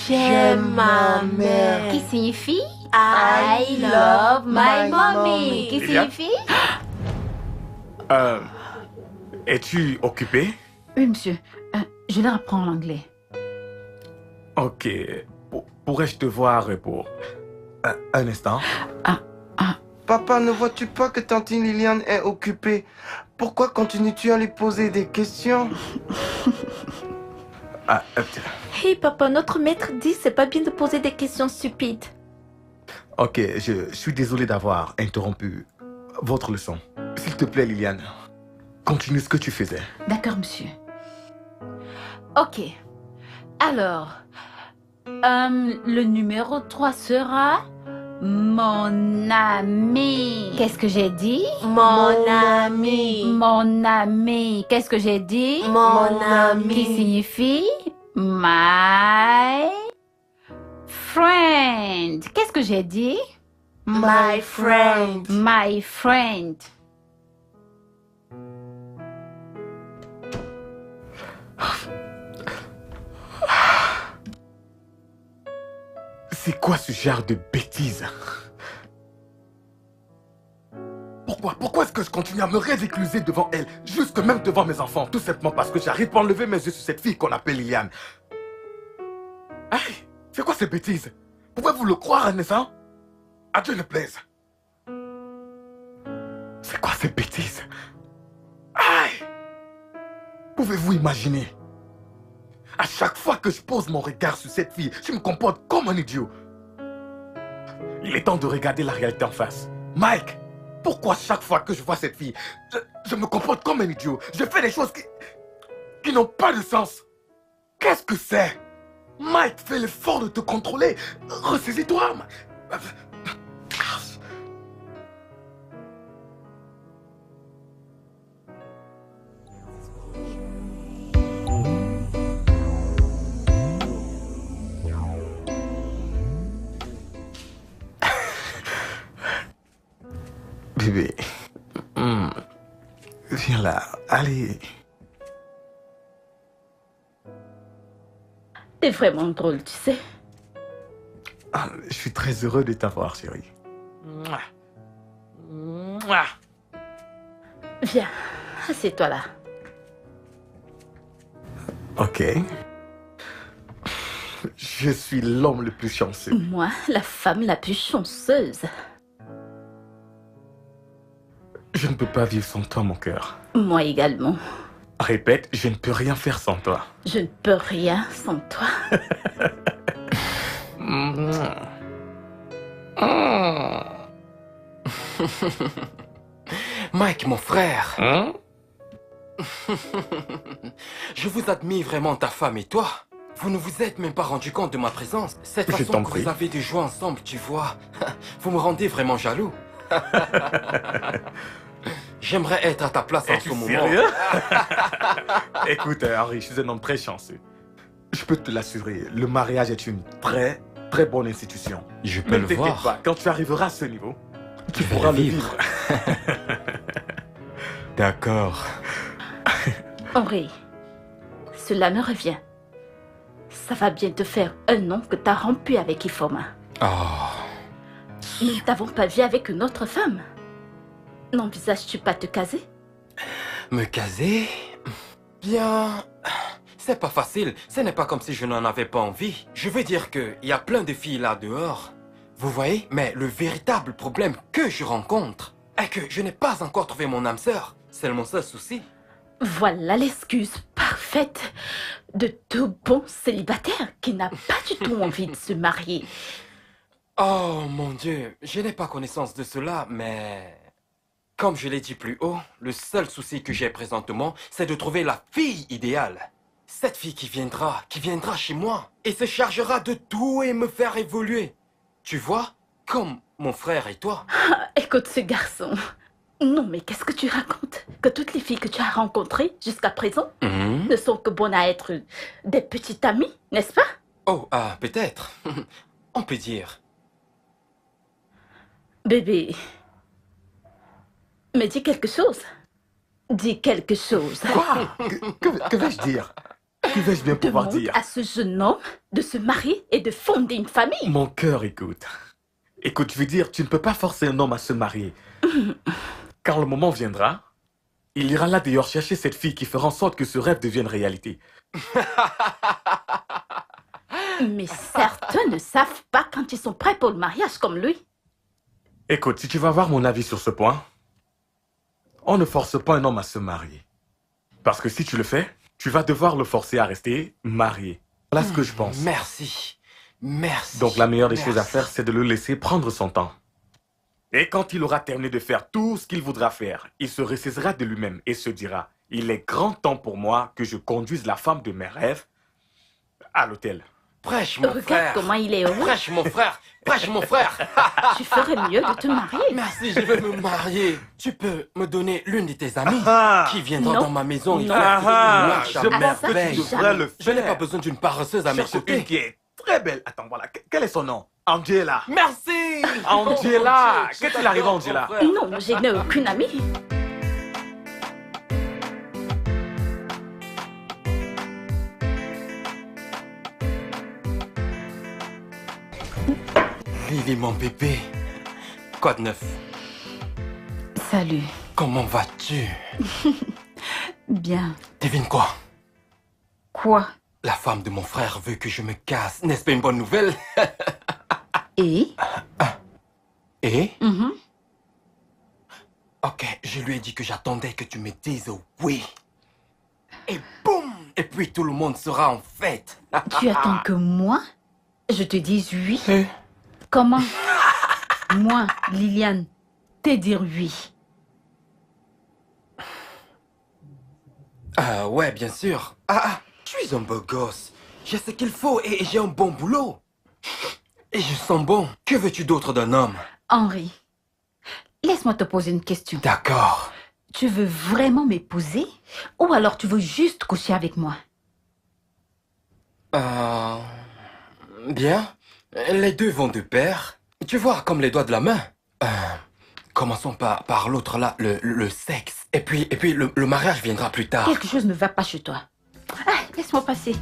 J'aime ma mère. Qui signifie I love my mommy. Qui Liliane? signifie Es-tu occupé? Oui, monsieur. Je leur apprends l'anglais. Ok. Pourrais-je te voir pour un instant? Papa, ne vois-tu pas que tantine Liliane est occupée? Pourquoi continues-tu à lui poser des questions? Hey papa, notre maître dit c'est pas bien de poser des questions stupides. Ok, je suis désolé d'avoir interrompu votre leçon. S'il te plaît, Liliane, continue ce que tu faisais. D'accord, monsieur. Ok. Alors, le numéro 3 sera mon ami. Qu'est-ce que j'ai dit? Mon ami. Mon ami. Qu'est-ce que j'ai dit? Mon Qui ami. signifie my friend. Qu'est-ce que j'ai dit? My friend. My friend. C'est quoi ce genre de bêtises? Pourquoi est-ce que je continue à me ridiculiser devant elle, jusque même devant mes enfants? Tout simplement parce que j'arrive pas à enlever mes yeux sur cette fille qu'on appelle Liliane. Hey, c'est quoi ces bêtises? Pouvez-vous le croire, n'est-ce pas? À Dieu ne plaise. C'est quoi ces bêtises? Aïe! Pouvez-vous imaginer? À chaque fois que je pose mon regard sur cette fille, je me comporte comme un idiot. Il est temps de regarder la réalité en face. Mike, pourquoi chaque fois que je vois cette fille, je me comporte comme un idiot? Je fais des choses qui n'ont pas de sens. Qu'est-ce que c'est? Mike, fais l'effort de te contrôler. Ressaisis-toi. Bébé, viens là, allez. T'es vraiment drôle, tu sais. Je suis très heureux de t'avoir, chérie. Viens, assieds-toi là. Ok. Je suis l'homme le plus chanceux. Moi, la femme la plus chanceuse. Je ne peux pas vivre sans toi, mon cœur. Moi également. Répète, je ne peux rien faire sans toi. Je ne peux rien sans toi. Mike, mon frère. Hein? Je vous admire vraiment, ta femme et toi. Vous ne vous êtes même pas rendu compte de ma présence. Cette Je façon t'en que prie. vous avez de jouer ensemble, tu vois. Vous me rendez vraiment jaloux. J'aimerais être à ta place en Es-tu ce moment. sérieux? Écoute, Henri, je suis un homme très chanceux. Je peux te l'assurer, le mariage est une très, très bonne institution. Je peux Ne le t'inquiète voir. pas, quand tu arriveras à ce niveau, tu Je vais pourras le le vivre. vivre. D'accord. Henri, cela me revient. Ça va bien te faire un an que t'as rompu avec Ifoma. Oh. Nous ne t'avons pas vu avec une autre femme. N'envisages-tu pas te caser? Me caser? Bien... C'est pas facile. Ce n'est pas comme si je n'en avais pas envie. Je veux dire qu'il y a plein de filles là dehors. Vous voyez? Mais le véritable problème que je rencontre est que je n'ai pas encore trouvé mon âme sœur. C'est mon seul souci. Voilà l'excuse parfaite de tout bon célibataire qui n'a pas du tout envie de se marier. Oh mon Dieu, je n'ai pas connaissance de cela, mais... Comme je l'ai dit plus haut, le seul souci que j'ai présentement, c'est de trouver la fille idéale. Cette fille qui viendra chez moi et se chargera de tout et me faire évoluer. Tu vois, comme mon frère et toi. Écoute ce garçon. Non mais qu'est-ce que tu racontes? Que toutes les filles que tu as rencontrées jusqu'à présent ne sont que bonnes à être des petites amies, n'est-ce pas? Oh, ah, peut-être. On peut dire. Bébé, mais dis quelque chose. Dis quelque chose. Quoi? Que vais-je dire? Que vais-je bien pouvoir Demande dire? à ce jeune homme de se marier et de fonder une famille. Mon cœur, écoute. Écoute, je veux dire, tu ne peux pas forcer un homme à se marier. Quand le moment viendra, il ira là d'ailleurs chercher cette fille qui fera en sorte que ce rêve devienne réalité. Mais certains ne savent pas quand ils sont prêts pour le mariage comme lui. Écoute, si tu vas avoir mon avis sur ce point, on ne force pas un homme à se marier. Parce que si tu le fais, tu vas devoir le forcer à rester marié. Voilà ce que je pense. Merci. Merci. Donc la meilleure des Merci. choses à faire, c'est de le laisser prendre son temps. Et quand il aura terminé de faire tout ce qu'il voudra faire, il se ressaisira de lui-même et se dira, il est grand temps pour moi que je conduise la femme de mes rêves à l'hôtel. Prêche, mon Regarde frère. comment il est heureux. Prêche, mon frère. Prêche, mon frère. Tu ferais mieux de te marier. Merci, je vais me marier. Tu peux me donner l'une de tes amies Ah, qui viendra Non. dans ma maison et Non. faire que ah, je marche à je pense merveille. que tu devrais le Je n'ai pas faire. besoin d'une paresseuse à mes Cherche une côtés. qui est très belle. Attends, voilà. Quel est son nom? Angela. Merci. Angela. Oh, Qu'est-ce qu'il arrive, t'adore, Angela? mon frère. Non, je n'ai aucune amie. Lily, mon bébé. Quoi de neuf? Salut. Comment vas-tu? Bien. Devine quoi? Quoi? La femme de mon frère veut que je me casse. N'est-ce pas une bonne nouvelle? Et? Et? Mhm. Ok, je lui ai dit que j'attendais que tu me dises oui. Et boum! Et puis tout le monde sera en fête. Tu attends que moi, je te dise oui? Eh? Comment? Moi, Liliane, te dire oui. Ah ouais, bien sûr. Je suis un beau gosse. J'ai ce qu'il faut et j'ai un bon boulot. Et je sens bon. Que veux-tu d'autre d'un homme? Henri, laisse-moi te poser une question. D'accord. Tu veux vraiment m'épouser ou alors tu veux juste coucher avec moi? Bien. Les deux vont de pair. Tu vois, comme les doigts de la main. Commençons par l'autre là, le sexe. Et puis le mariage viendra plus tard. Quelque chose ne va pas chez toi. Ah, laisse-moi passer.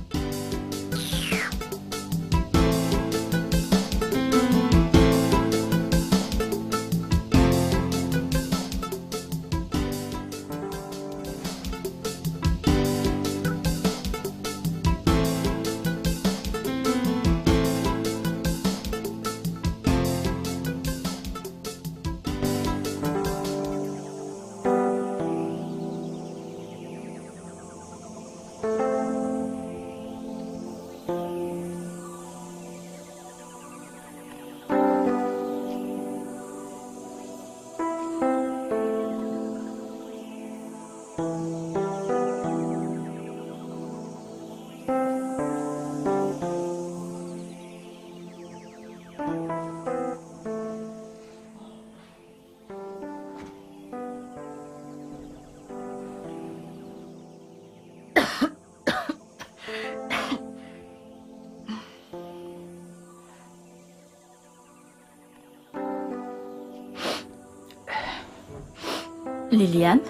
Liliane,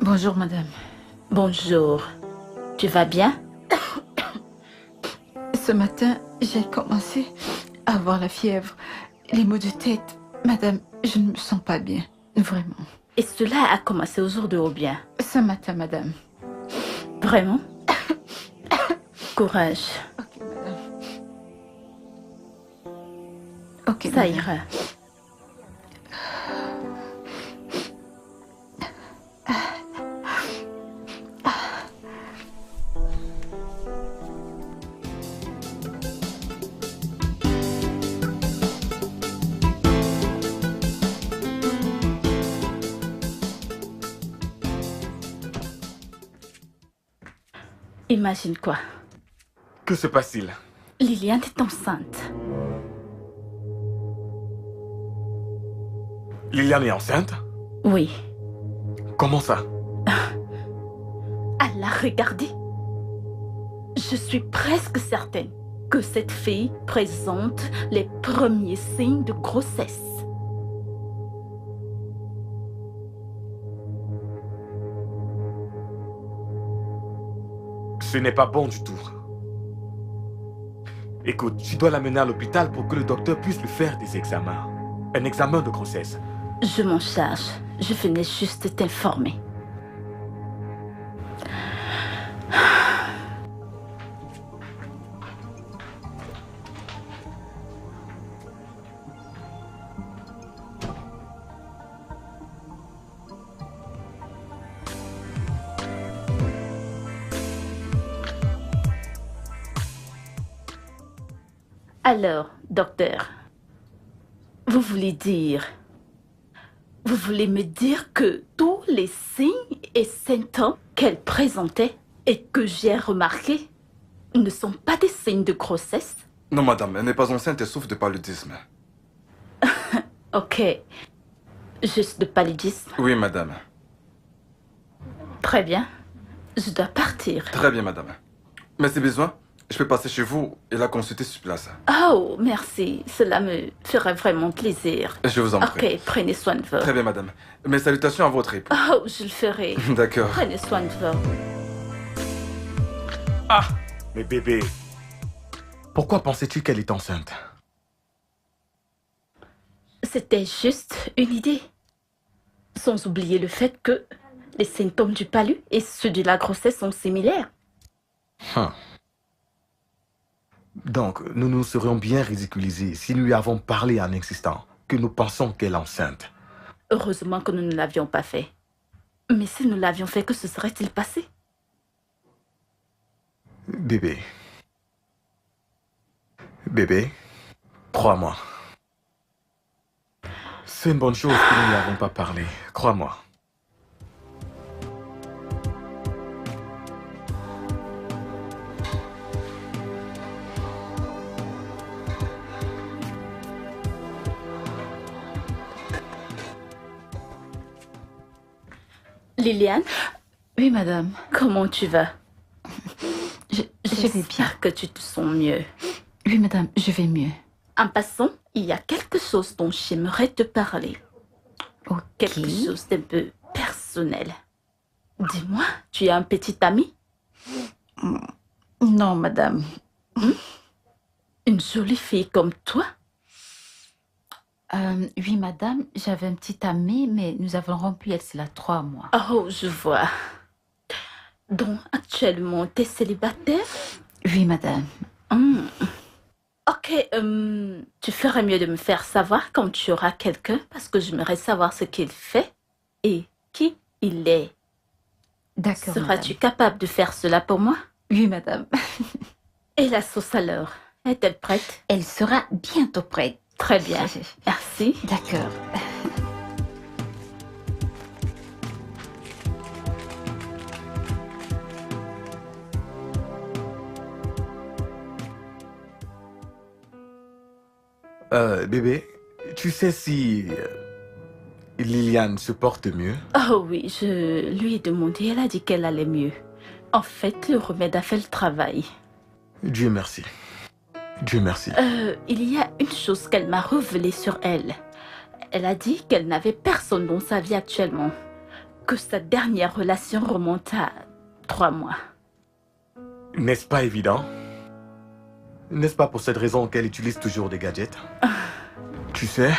Bonjour, madame. bonjour. Tu vas bien? Ce matin, j'ai commencé à avoir la fièvre, les maux de tête. Madame, je ne me sens pas bien. Vraiment. Et cela a commencé au jour de bien. Ce matin, madame. Vraiment? Courage. Ok, madame. Ok, Ça madame. ira. Imagine quoi? Que se passe-t-il? Liliane est enceinte. Liliane est enceinte? Oui. Comment ça? À la regarder. Je suis presque certaine que cette fille présente les premiers signes de grossesse. Ce n'est pas bon du tout. Écoute, tu dois l'amener à l'hôpital pour que le docteur puisse lui faire des examens. Un examen de grossesse. Je m'en charge. Je venais juste t'informer. Alors, docteur, vous voulez me dire que tous les signes et symptômes qu'elle présentait et que j'ai remarqués ne sont pas des signes de grossesse? Non, madame, elle n'est pas enceinte et souffre de paludisme. Ok. Juste de paludisme? Oui, madame. Très bien. Je dois partir. Très bien, madame. Mais si besoin, je peux passer chez vous et la consulter sur place. Oh, merci. Cela me ferait vraiment plaisir. Je vous en prie. Ok, prenez soin de vous. Très bien, madame. Mes salutations à votre époux. Oh, je le ferai. D'accord. Prenez soin de vous. Ah, mais bébé, pourquoi pensais-tu qu'elle est enceinte? C'était juste une idée. Sans oublier le fait que les symptômes du palu et ceux de la grossesse sont similaires. Donc, nous nous serions bien ridiculisés si nous lui avons parlé en insistant que nous pensons qu'elle est enceinte. Heureusement que nous ne l'avions pas fait. Mais si nous l'avions fait, que se serait-il passé? Bébé. Bébé, crois-moi. C'est une bonne chose que nous n'y avons pas parlé. Crois-moi. Liliane, Oui, madame. comment tu vas? Je vais bien. J'espère que tu te sens mieux. Oui, madame, je vais mieux. En passant, il y a quelque chose dont j'aimerais te parler. Ok. Quelque chose d'un peu personnel. Dis-moi, tu as un petit ami? Non, madame. Une jolie fille comme toi? Oui, madame, j'avais un petit ami, mais nous avons rompu il y a 3 mois. Oh, je vois. Donc, actuellement, tu es célibataire? Oui, madame. Ok, tu ferais mieux de me faire savoir quand tu auras quelqu'un, parce que j'aimerais savoir ce qu'il fait et qui il est. D'accord, Seras-tu capable de faire cela pour moi? Oui, madame. Et la sauce alors? Est-elle prête? Elle sera bientôt prête. Très bien. Merci. D'accord. Bébé, tu sais si Liliane se porte mieux? Oh oui, je lui ai demandé, elle a dit qu'elle allait mieux. En fait, le remède a fait le travail. Dieu merci. Dieu merci. Il y a une chose qu'elle m'a révélée sur elle. Elle a dit qu'elle n'avait personne dans sa vie actuellement. Que sa dernière relation remonte à 3 mois. N'est-ce pas évident? N'est-ce pas pour cette raison qu'elle utilise toujours des gadgets? Tu sais,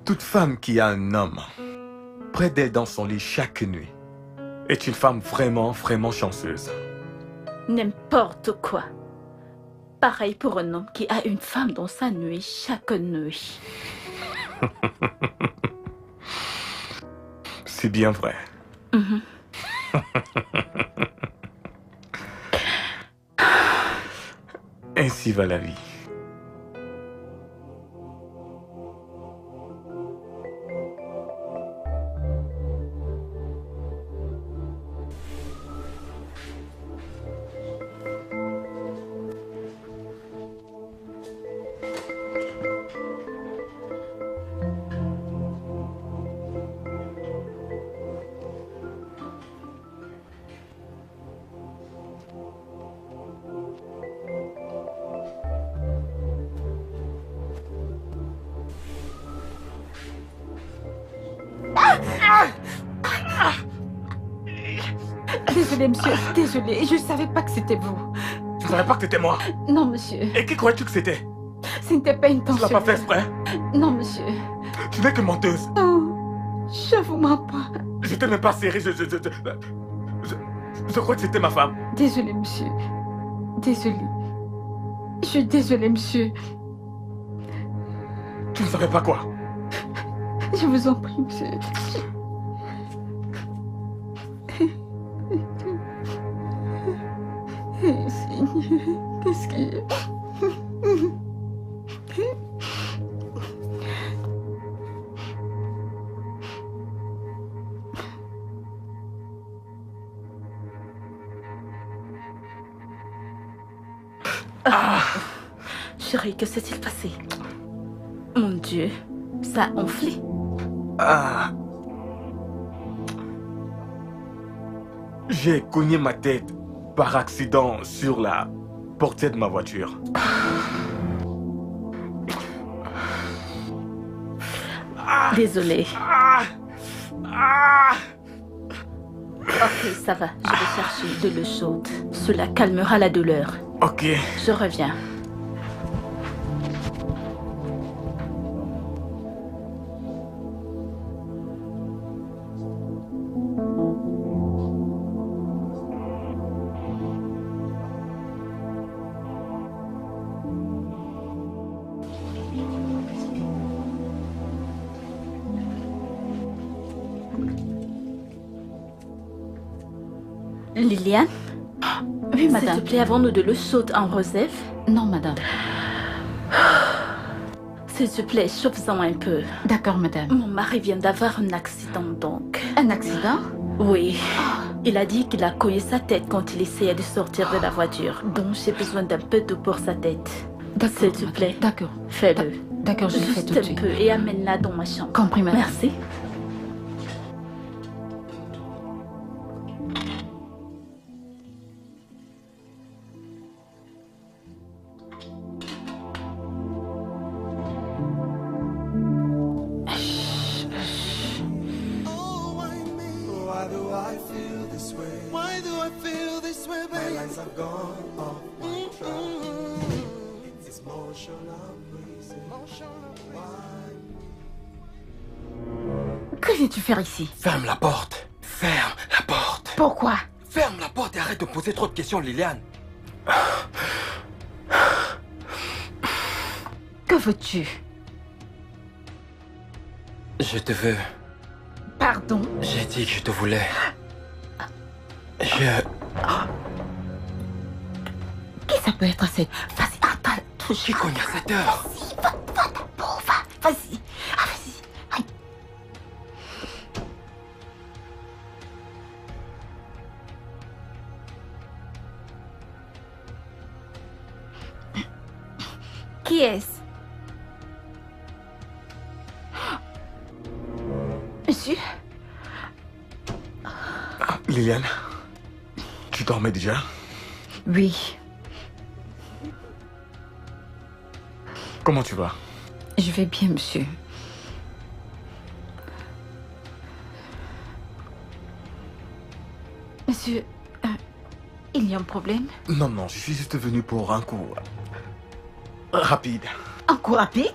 toute femme qui a un homme près d'elle dans son lit chaque nuit est une femme vraiment, vraiment chanceuse. N'importe quoi. Pareil pour un homme qui a une femme dans sa nuit chaque nuit. C'est bien vrai. Ainsi va la vie. Désolée, monsieur. Désolée. Je ne savais pas que c'était vous. Tu ne savais pas que c'était moi? Non, monsieur. Et qui croyais-tu que c'était? Ce n'était pas Tu intentionnel. l'as pas fait exprès? Non, monsieur. Tu n'es que menteuse. Oh, je vous mens pas. Je t'ai même pas serré, je crois que c'était ma femme. Désolée, monsieur. Désolée. Je suis désolée, monsieur. Tu ne savais pas quoi? Je vous en prie, monsieur. Seigneur, qu'est-ce qu'il y a? Chérie, que s'est-il passé? Mon Dieu, ça a enflé. J'ai cogné ma tête par accident sur la portière de ma voiture. Désolée. Ok, ça va. Je vais chercher de l'eau chaude. Cela calmera la douleur. Ok. Je reviens. Liliane? Oui, madame. S'il te plaît, avons-nous de l'eau chaude en réserve? Non, madame. S'il te plaît, chauffe-en un peu. D'accord, madame. Mon mari vient d'avoir un accident, donc. Un accident? Oui. Il a dit qu'il a cogné sa tête quand il essayait de sortir de la voiture. Donc, j'ai besoin d'un peu d'eau pour sa tête. D'accord, S'il te madame. plaît. D'accord. Fais-le. D'accord, je le fais Juste tout de un suite. peu et amène-la dans ma chambre. Compris, madame. Merci. Why do I feel this way? Why do I feel this way, baby? My lines have gone off my track. It's emotional reason. Why? Que viens-tu faire ici? Ferme la porte. Ferme la porte. Pourquoi? Ferme la porte et arrête de poser trop de questions, Liliane. Que veux-tu? Je te veux. Pardon? J'ai dit que je te voulais. Qui ça peut être cette... Vas-y, attends, touche. Qui cogne à cette heure? Va d'abord, va. Vas-y. Ah, vas-y. Aïe. Qui est-ce? Monsieur? Liliane, tu dormais déjà? Oui. Comment tu vas? Je vais bien, monsieur. Monsieur, il y a un problème? Non, non, je suis juste venu pour un coup rapide. Un coup rapide?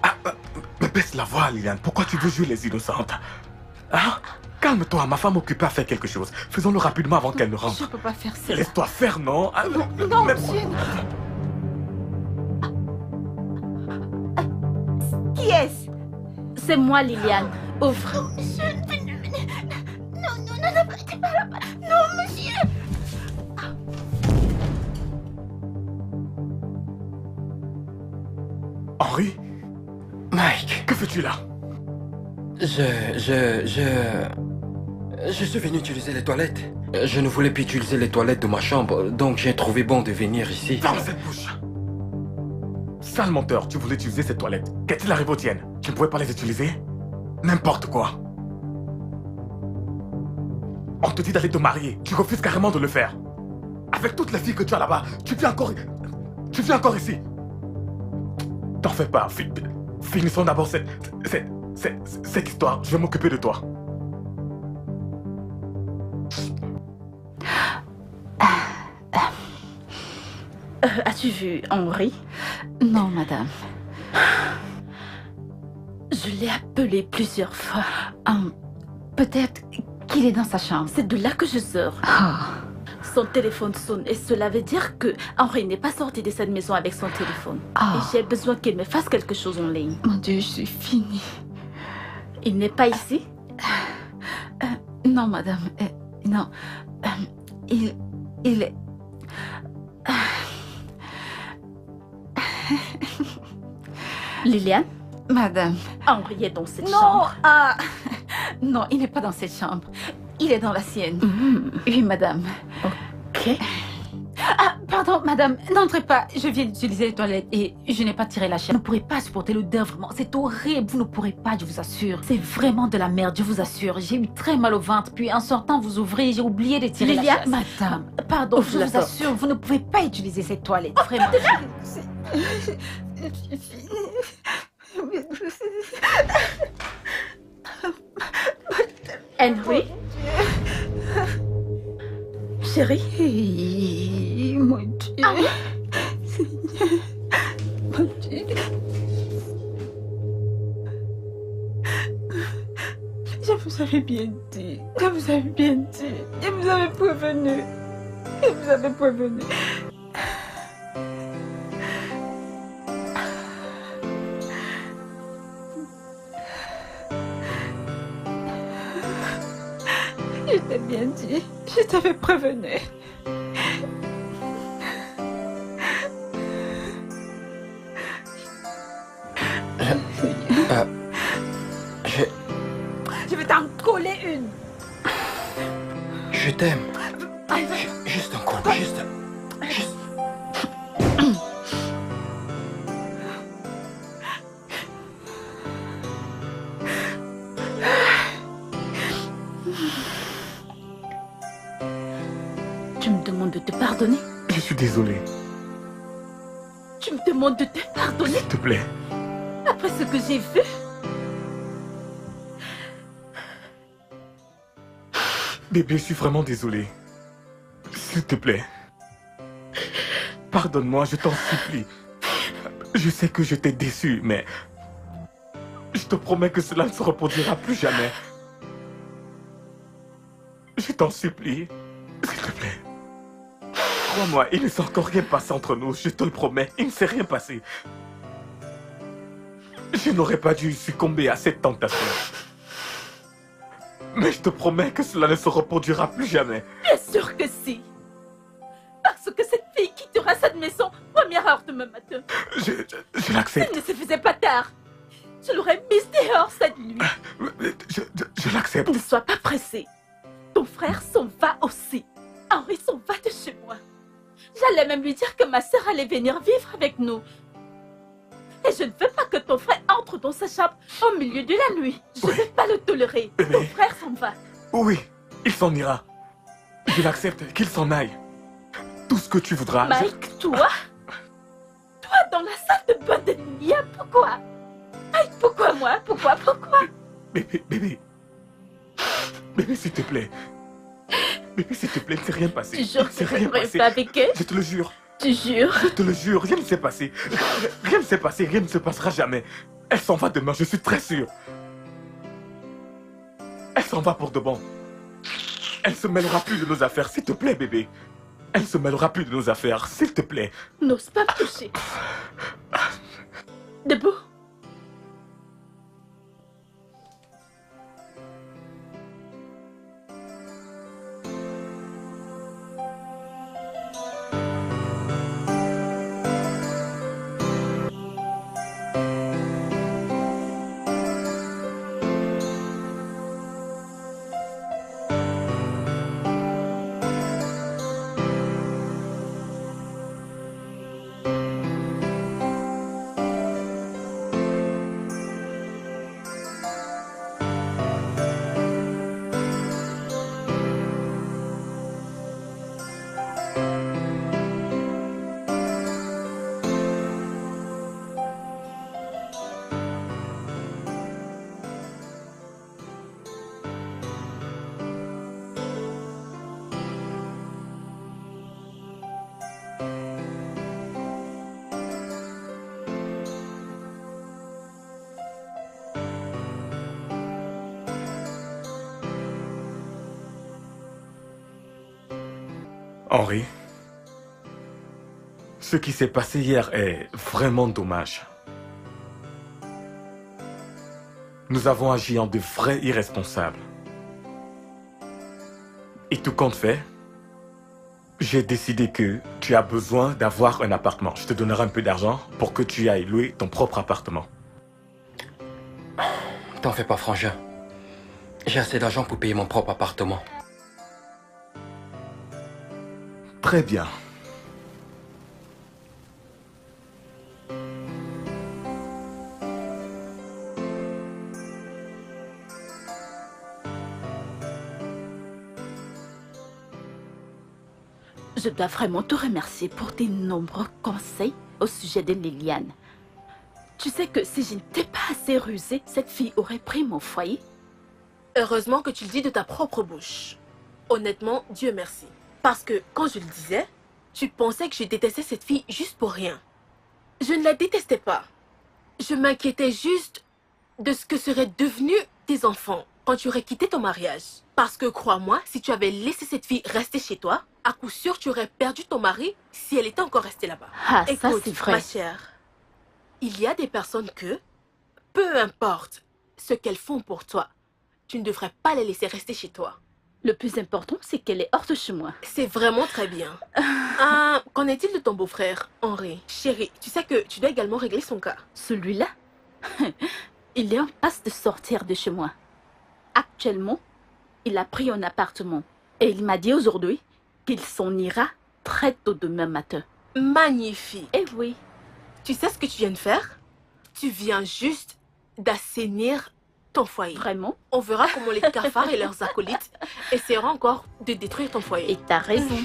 Mais baisse la voix, Liliane. Pourquoi tu veux jouer les innocentes? Hein? Calme-toi, ma femme occupée à faire quelque chose. Faisons-le rapidement avant qu'elle ne rentre. Je peux pas faire ça. Laisse-toi faire, non? Ah, Non, mais- monsieur. Qui est-ce? C'est moi, Liliane. Ouvre. Monsieur, non, partez pas là-bas. Non, monsieur. Henri? Mike, Que fais-tu là? Je suis venu utiliser les toilettes. Je ne voulais plus utiliser les toilettes de ma chambre, donc j'ai trouvé bon de venir ici. Ferme cette bouche! Sale menteur, tu voulais utiliser cette toilette. Qu'est-il arrivé aux tiennes? Tu ne pouvais pas les utiliser? N'importe quoi. On te dit d'aller te marier. Tu refuses carrément de le faire. Avec toutes les filles que tu as là-bas, tu viens encore ici. T'en fais pas. Finissons d'abord cette histoire. Je vais m'occuper de toi. As-tu vu Henri? Non, madame. Je l'ai appelé plusieurs fois. Peut-être qu'il est dans sa chambre. C'est de là que je sors. Ah. Son téléphone sonne et cela veut dire que Henri n'est pas sorti de cette maison avec son téléphone. Ah. Et j'ai besoin qu'il me fasse quelque chose en ligne. Mon Dieu, je suis finie. Il n'est pas ici? Non, madame. Non. Il est... Liliane? Madame. Henri est dans cette Non, chambre. Non, il n'est pas dans cette chambre. Il est dans la sienne. Oui, madame. Ok. Pardon, madame, n'entrez pas. Je viens d'utiliser les toilettes et je n'ai pas tiré la chaîne. Vous ne pourrez pas supporter l'odeur, vraiment. C'est horrible. Vous ne pourrez pas, je vous assure. C'est vraiment de la merde, je vous assure. J'ai eu très mal au ventre. Puis en sortant, vous ouvrez, j'ai oublié de tirer la chaise. Madame, pardon, Ouvre je la vous porte. assure, vous ne pouvez pas utiliser cette toilette. Vraiment. Henry? Chérie, mon Dieu. Seigneur, mon Dieu. Je vous avais bien dit. Je vous avais bien dit. Je vous avais prévenu. Je vous avais prévenu. Je t'ai bien dit. Je t'avais prévenu. Je vais t'en coller une. Je t'aime. Juste un coup, juste... Tu me demandes de te pardonner? Je suis désolé. Tu me demandes de te pardonner S'il te plaît. après ce que j'ai vu? Bébé, je suis vraiment désolé. S'il te plaît. Pardonne-moi, je t'en supplie. Je sais que je t'ai déçu, mais... Je te promets que cela ne se reproduira plus jamais. Je t'en supplie. S'il te plaît. Crois-moi, il ne s'est encore rien passé entre nous, je te le promets. Il ne s'est rien passé. Je n'aurais pas dû succomber à cette tentation. Mais je te promets que cela ne se reproduira plus jamais. Bien sûr que si. Parce que cette fille quittera cette maison première heure demain matin. Je l'accepte. Elle ne se faisait pas tard. Je l'aurais mise dehors cette nuit. Je l'accepte. Ne sois pas pressé. Ton frère s'en va aussi. Henri s'en va de chez moi. J'allais même lui dire que ma sœur allait venir vivre avec nous. Et je ne veux pas que ton frère entre dans sa chambre au milieu de la nuit. Je ne vais pas le tolérer. Mais... Ton frère s'en va. Oui, il s'en ira. Je l'accepte, qu'il s'en aille. Tout ce que tu voudras. Mike, toi dans la salle de bain de Lilia, pourquoi? Mike, pourquoi moi? Pourquoi? Bébé, s'il te plaît. Bébé, s'il te plaît, il ne s'est rien passé. Tu jures que rien tu passé. pas avec elle? Je te le jure. Tu jures? Je te le jure, rien ne s'est passé. Rien ne s'est passé, rien ne se passera jamais. Elle s'en va demain, je suis très sûr. Elle s'en va pour de bon. Elle se mêlera plus de nos affaires, s'il te plaît, bébé. Elle se mêlera plus de nos affaires, s'il te plaît. N'ose pas me toucher. Debout. Henri, ce qui s'est passé hier est vraiment dommage. Nous avons agi en de vrais irresponsables. Et tout compte fait, j'ai décidé que tu as besoin d'avoir un appartement. Je te donnerai un peu d'argent pour que tu ailles louer ton propre appartement. T'en fais pas, frangin. J'ai assez d'argent pour payer mon propre appartement. Très bien. Je dois vraiment te remercier pour tes nombreux conseils au sujet de Liliane. Tu sais que si je n'étais pas assez rusée, cette fille aurait pris mon foyer. Heureusement que tu le dis de ta propre bouche. Honnêtement, Dieu merci. Parce que quand je le disais, tu pensais que je détestais cette fille juste pour rien. Je ne la détestais pas. Je m'inquiétais juste de ce que seraient devenus tes enfants quand tu aurais quitté ton mariage. Parce que crois-moi, si tu avais laissé cette fille rester chez toi, à coup sûr tu aurais perdu ton mari si elle était encore restée là-bas. Ah, ça Écoute, c'est vrai. ma chère, il y a des personnes que, peu importe ce qu'elles font pour toi, tu ne devrais pas les laisser rester chez toi. Le plus important, c'est qu'elle est hors de chez moi. C'est vraiment très bien. Qu'en est-il de ton beau-frère, Henri? Chérie, tu sais que tu dois également régler son cas. Celui-là, il est en passe de sortir de chez moi. Actuellement, il a pris un appartement. Et il m'a dit aujourd'hui qu'il s'en ira très tôt demain matin. Magnifique. Eh oui. Tu sais ce que tu viens de faire? Tu viens juste d'assainir ton foyer. Vraiment? On verra comment les cafards et leurs acolytes essaieront encore de détruire ton foyer. Et t'as raison.